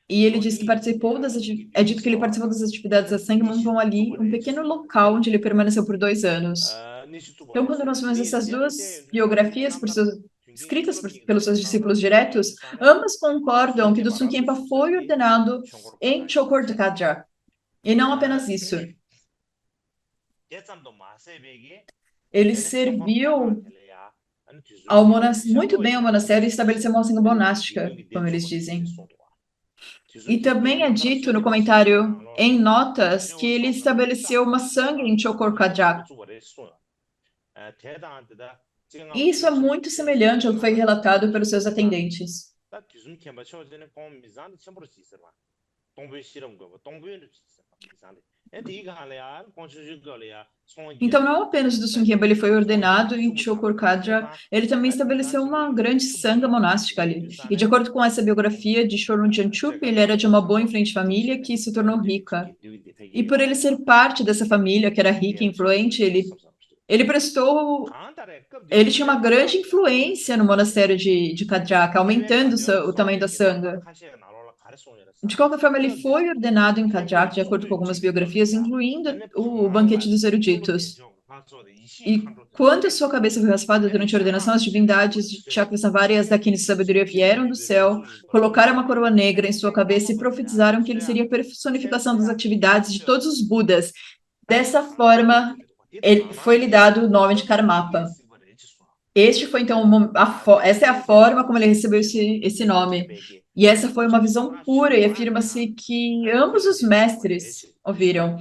E ele diz que é dito que ele participou das atividades da Sangam vão ali, um pequeno local onde ele permaneceu por 2 anos. Então, quando nós vemos essas duas biografias escritas pelos seus discípulos diretos, ambas concordam que do Sun Kempa foi ordenado em Chokor de Kadrak. E não apenas isso. Ele serviu muito bem ao monastério e estabeleceu uma sanga monástica, como eles dizem. E também é dito no comentário em notas que ele estabeleceu uma sanga em Chokor Kadjak. E isso é muito semelhante ao que foi relatado pelos seus atendentes. Então, não apenas do Sun Kempa ele foi ordenado em Chokor Kadjak, ele também estabeleceu uma grande sanga monástica ali. E de acordo com essa biografia de Chorun Chanchup, ele era de uma boa e influente família que se tornou rica. E por ele ser parte dessa família que era rica e influente, ele tinha uma grande influência no monastério de Kadjak, aumentando o tamanho da sanga. De qualquer forma, ele foi ordenado em Kadjak, de acordo com algumas biografias, incluindo o banquete dos eruditos. E quando a sua cabeça foi raspada durante a ordenação, as divindades de Chakrasnavara e as Dakinis de sabedoria vieram do céu, colocaram uma coroa negra em sua cabeça e profetizaram que ele seria a personificação das atividades de todos os Budas. Dessa forma, foi-lhe dado o nome de Karmapa. Essa é a forma como ele recebeu esse nome. E essa foi uma visão pura, e afirma-se que ambos os mestres ouviram.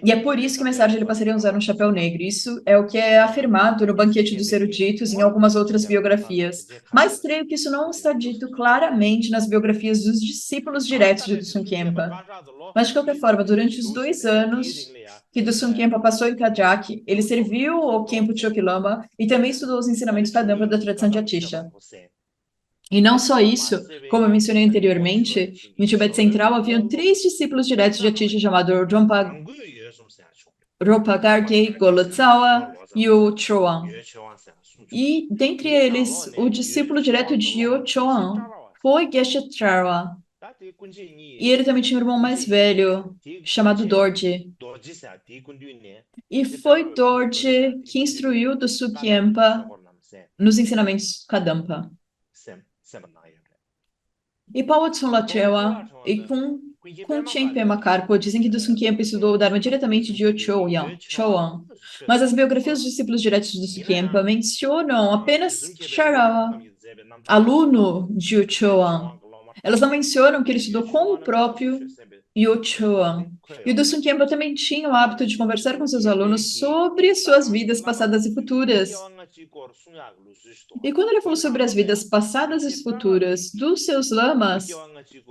E é por isso que mais tarde ele passaria a usar um chapéu negro. Isso é o que é afirmado no Banquete dos Eruditos e em algumas outras biografias. Mas creio que isso não está dito claramente nas biografias dos discípulos diretos de Sun Kempa. Mas, de qualquer forma, durante os 2 anos que do Sun Kempa passou em Kadjak, ele serviu ao Khenpo Chokyi Lama e também estudou os ensinamentos Kadampa da tradição de Atisha. E não só isso, como eu mencionei anteriormente, no Tibete Central haviam 3 discípulos diretos de Atisha chamados Ropa Garge, Golotsawa e o Choan. E, dentre eles, o discípulo direto de O Choan foi Geshe Trawa. E ele também tinha um irmão mais velho, chamado Dorje. E foi Dorje que instruiu do Sun Kempa nos ensinamentos Kadampa. E Pawatson Lachewa e Kunchen Pema Karpo dizem que do Sun Kempa estudou o Dharma diretamente de O Choan. Mas as biografias dos discípulos diretos do Sun Kempa mencionam apenas Charawa, aluno de O Choan. Elas não mencionam que ele estudou com o próprio Yo Choan. E o do Sun Kempa também tinha o hábito de conversar com seus alunos sobre suas vidas passadas e futuras. E quando ele falou sobre as vidas passadas e futuras dos seus lamas,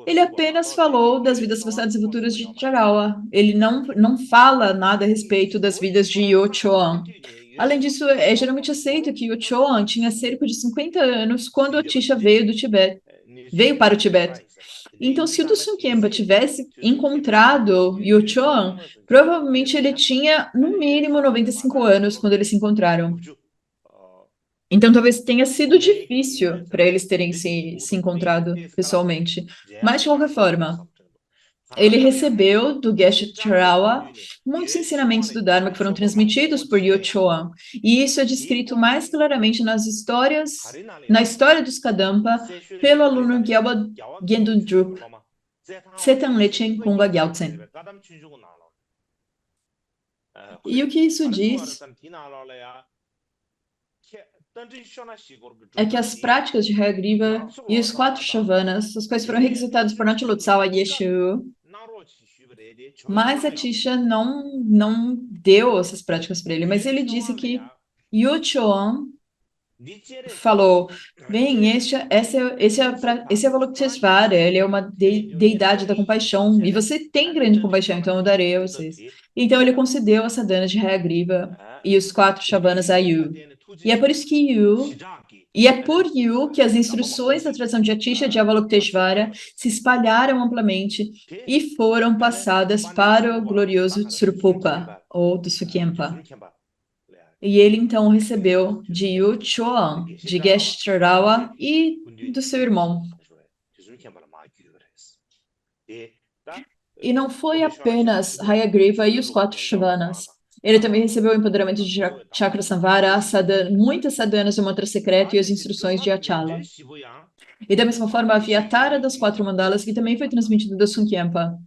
ele apenas falou das vidas passadas e futuras de Charawa. Ele não fala nada a respeito das vidas de Yo Choan. Além disso, é geralmente aceito que Yo Choan tinha cerca de 50 anos quando Atisha veio para o Tibete. Então, se o do Sun Kempa tivesse encontrado Yo Choan, provavelmente ele tinha, no mínimo, 95 anos quando eles se encontraram. Então, talvez tenha sido difícil para eles terem se encontrado pessoalmente. Mas, de qualquer forma, ele recebeu do Geshe Trawa muitos ensinamentos do Dharma que foram transmitidos por Yo Choan. E isso é descrito mais claramente na história dos Kadampa, pelo aluno Gyalpa Gendun Drup, Tsetan Lechen Kungpa Gyaltsen. E o que isso diz é que as práticas de Hayagriva e os 4 Shavanas, as quais foram requisitadas por Natilotsawa Yeshu, mas Atisha não deu essas práticas para ele, mas ele disse que Yu Chuan falou, bem, esse é Avalokitesvara, ele é uma deidade da compaixão, e você tem grande compaixão, então eu darei a vocês. Então ele concedeu a sadhana de Hayagriva e os 4 Shavanas a Yu. E é por isso que é por Yu que as instruções da tradição de Atisha de Avalokitesvara se espalharam amplamente e foram passadas para o glorioso Tsrupupa, ou do Sukyempa. E ele então recebeu de Yu Chuan, de Geshe Rawa e do seu irmão. E não foi apenas Hayagriva e os 4 Shavanas. Ele também recebeu o empoderamento de Chakra Samvara, muitas sadhanas do mantra secreto e as instruções de Achala. E da mesma forma havia a Tara das 4 mandalas, que também foi transmitida do Sukyempa.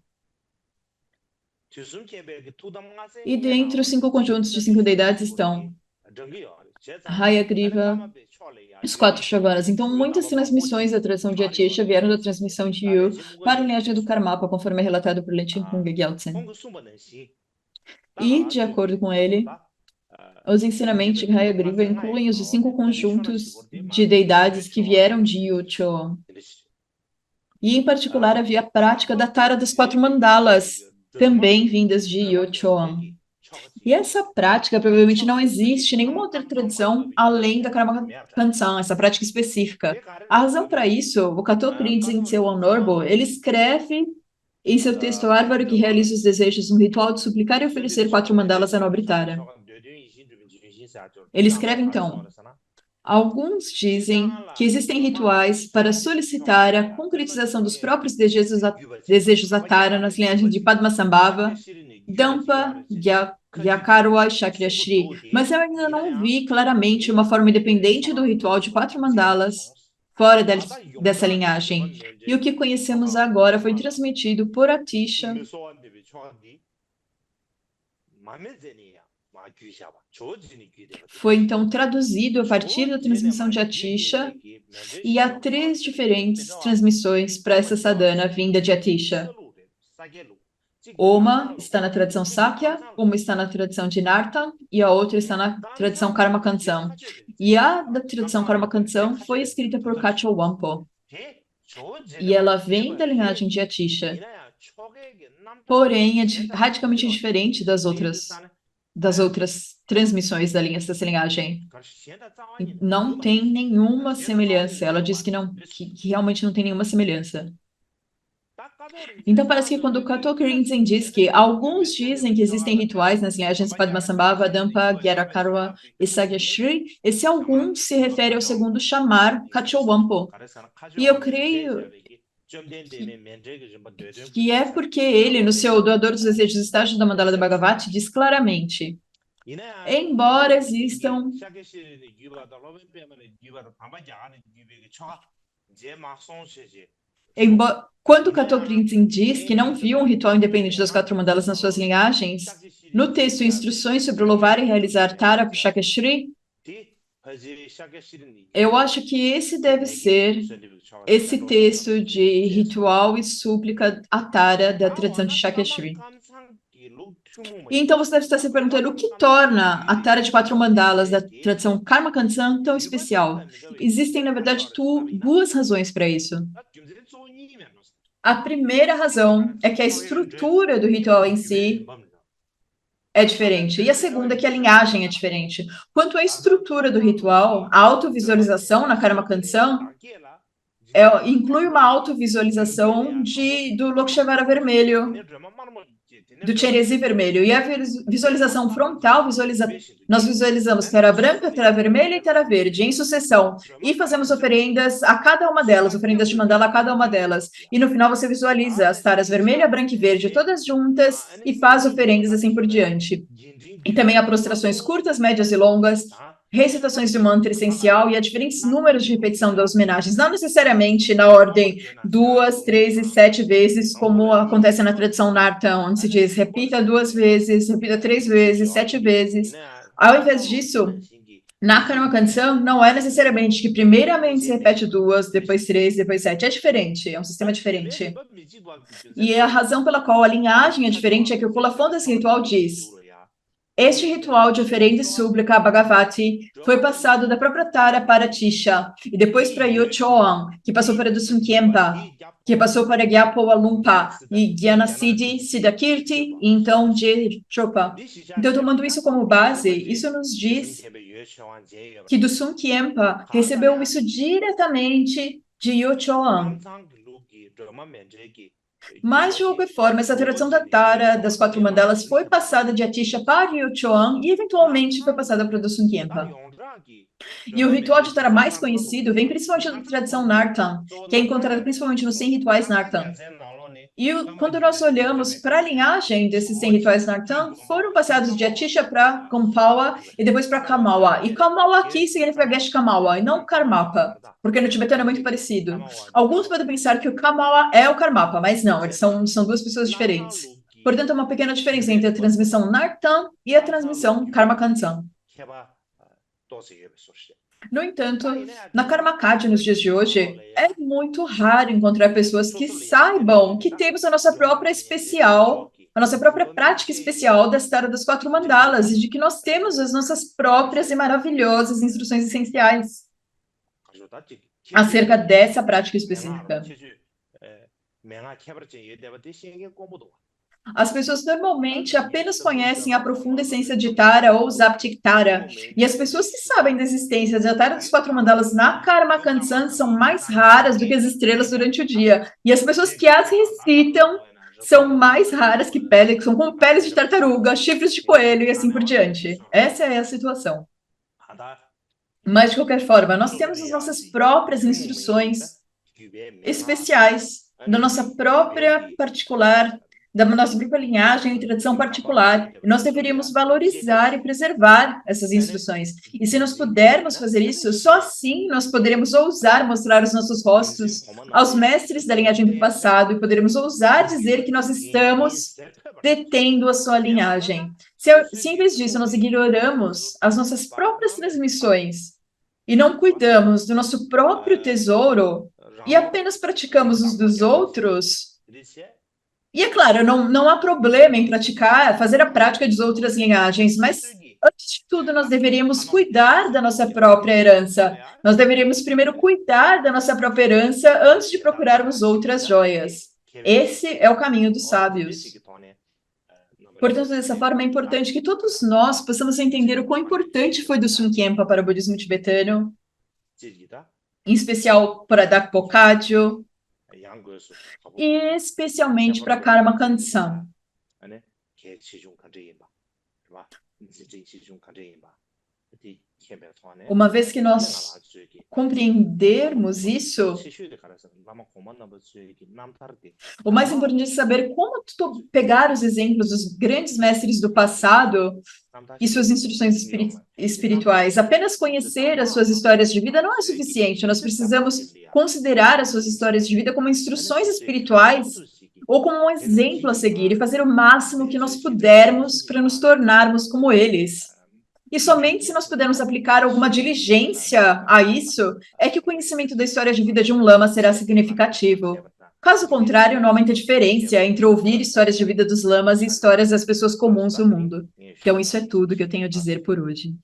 E dentre os 5 conjuntos de 5 deidades estão Hayagriva, os 4 Shavanas. Então, muitas transmissões da tradição de Atisha vieram da transmissão de Yu para a linhagem do Karmapa, conforme é relatado por Lentin Kungpa Gyaltsen. E, de acordo com ele, os ensinamentos de Hayagriva incluem os 5 conjuntos de deidades que vieram de Yu Chuan. E, em particular, havia a prática da Tara das 4 mandalas, também vindas de Yu Chuan. E essa prática provavelmente não existe em nenhuma outra tradição além da Karma Kansan, essa prática específica. A razão para isso, o Kato Prince em seu Honorbo, ele escreve em seu texto Árvaro que realiza os desejos um ritual de suplicar e oferecer 4 mandalas à nobre Tara. Ele escreve então, alguns dizem que existem rituais para solicitar a concretização dos próprios desejos a Tara nas linhagens de Padmasambhava, Dampa, Yakarwa e Shakya Shri, mas eu ainda não vi claramente uma forma independente do ritual de 4 mandalas fora dessa linhagem. E o que conhecemos agora foi transmitido por Atisha foi então traduzido a partir da transmissão de Atisha e há 3 diferentes transmissões para essa sadhana vinda de Atisha. Uma está na tradição Sakya, uma está na tradição de Nartan e a outra está na tradição Karma Kansan. E a da tradição Karma Kansan foi escrita por Kacho Wampo. E ela vem da linhagem de Atisha. Porém, é radicalmente diferente das outras transmissões dessa linhagem. Não tem nenhuma semelhança. Ela diz que realmente não tem nenhuma semelhança. Então, parece que quando o Kato Rinzin diz que alguns dizem que existem rituais nas linhagens Padmasambhava, Dampa, Gyarakarwa e Sagyashri, esse algum se refere ao segundo chamar, Kacho Wampo. E eu creio que é porque ele, no seu Doador dos Desejos, estágio da Mandala da Bhagavati, diz claramente, embora existam quando o Kato Rinzin diz que não viu um ritual independente das 4 mandalas nas suas linhagens, no texto Instruções sobre louvar e realizar Tara para Shakya-Shri, eu acho que esse deve ser esse texto de ritual e súplica a Tara da tradição de Shakya-Shri. E então você deve estar se perguntando o que torna a Tara de 4 mandalas da tradição Karma Kansan tão especial. Existem, na verdade, 2 razões para isso. A primeira razão é que a estrutura do ritual em si é diferente. E a segunda é que a linhagem é diferente. Quanto à estrutura do ritual, a autovisualização na Karma Kansan inclui uma autovisualização do Lokshvara vermelho, do Cherezi vermelho. E a visualização frontal, nós visualizamos Tara branca, Tara vermelha e Tara verde, em sucessão. E fazemos oferendas a cada uma delas, oferendas de mandala a cada uma delas. E no final você visualiza as Taras vermelha, branca e verde, todas juntas, e faz oferendas assim por diante. E também há prostrações curtas, médias e longas, recitações de mantra essencial e há diferentes números de repetição das homenagens, não necessariamente na ordem 2, 3 e 7 vezes, como acontece na tradição Nartan, onde se diz repita 2 vezes, repita 3 vezes, 7 vezes. Ao invés disso, na Karma Kansan, não é necessariamente que primeiramente se repete 2, depois 3, depois 7. É diferente, é um sistema diferente. E a razão pela qual a linhagem é diferente é que o Kulafon desse ritual diz Este ritual de oferenda e súplica a Bhagavati foi passado da própria Tara para Tisha, e depois para Yochoan, que passou para Dusungkempa, que passou para Gyalpo Alumpa, e Gyanasiddhi, Siddhakirti, e então de Chopa. Então, tomando isso como base, isso nos diz que Dusungkempa recebeu isso diretamente de Yochoan. Mas, de qualquer forma, essa tradição da Tara, das quatro mandalas, foi passada de Atisha para Yochoan e, eventualmente, foi passada para Dusungkempa. E o ritual de Tara mais conhecido vem principalmente da tradição Nartan, que é encontrada principalmente nos 100 rituais Nartan. E quando nós olhamos para a linhagem desses 100 rituais Nartan, foram passados de Atisha para Gompawa e depois para Kamawa. E Kamawa aqui significa Gesh Kamawa e não Karmapa, porque no tibetano é muito parecido. Alguns podem pensar que o Kamawa é o Karmapa, mas não, eles são duas pessoas diferentes. Portanto, há uma pequena diferença entre a transmissão Nartan e a transmissão Karma Kansan. No entanto, na Karma Kadya, nos dias de hoje, é muito raro encontrar pessoas que saibam que temos a nossa própria prática especial da Tara das quatro mandalas e de que nós temos as nossas próprias e maravilhosas instruções essenciais acerca dessa prática específica. As pessoas normalmente apenas conhecem a profunda essência de Tara ou Zaptik Tara, e as pessoas que sabem da existência da Tara dos quatro mandalas na Karma Kansan são mais raras do que as estrelas durante o dia, e as pessoas que as recitam são mais raras que são como peles de tartaruga, chifres de coelho e assim por diante. Essa é a situação. Mas, de qualquer forma, nós temos as nossas próprias instruções especiais, da nossa própria linhagem e tradição particular. E nós deveríamos valorizar e preservar essas instruções. E se nós pudermos fazer isso, só assim nós poderemos ousar mostrar os nossos rostos aos mestres da linhagem do passado e poderemos ousar dizer que nós estamos detendo a sua linhagem. Se em vez disso nós ignoramos as nossas próprias transmissões e não cuidamos do nosso próprio tesouro e apenas praticamos os dos outros, e é claro, não há problema em fazer a prática de outras linhagens, mas antes de tudo nós deveríamos cuidar da nossa própria herança. Nós deveríamos primeiro cuidar da nossa própria herança antes de procurarmos outras joias. Esse é o caminho dos sábios. Portanto, dessa forma, é importante que todos nós possamos entender o quão importante foi Dusungkempa para o budismo tibetano, em especial para Dakpo Kagyo, e especialmente para Karma Kansan. Uma vez que nós compreendermos isso, o mais importante é saber como pegar os exemplos dos grandes mestres do passado e suas instruções espirituais. Apenas conhecer as suas histórias de vida não é suficiente. Nós precisamos considerar as suas histórias de vida como instruções espirituais ou como um exemplo a seguir e fazer o máximo que nós pudermos para nos tornarmos como eles. E somente se nós pudermos aplicar alguma diligência a isso, é que o conhecimento da história de vida de um lama será significativo. Caso contrário, não há muita diferença entre ouvir histórias de vida dos lamas e histórias das pessoas comuns do mundo. Então, isso é tudo que eu tenho a dizer por hoje.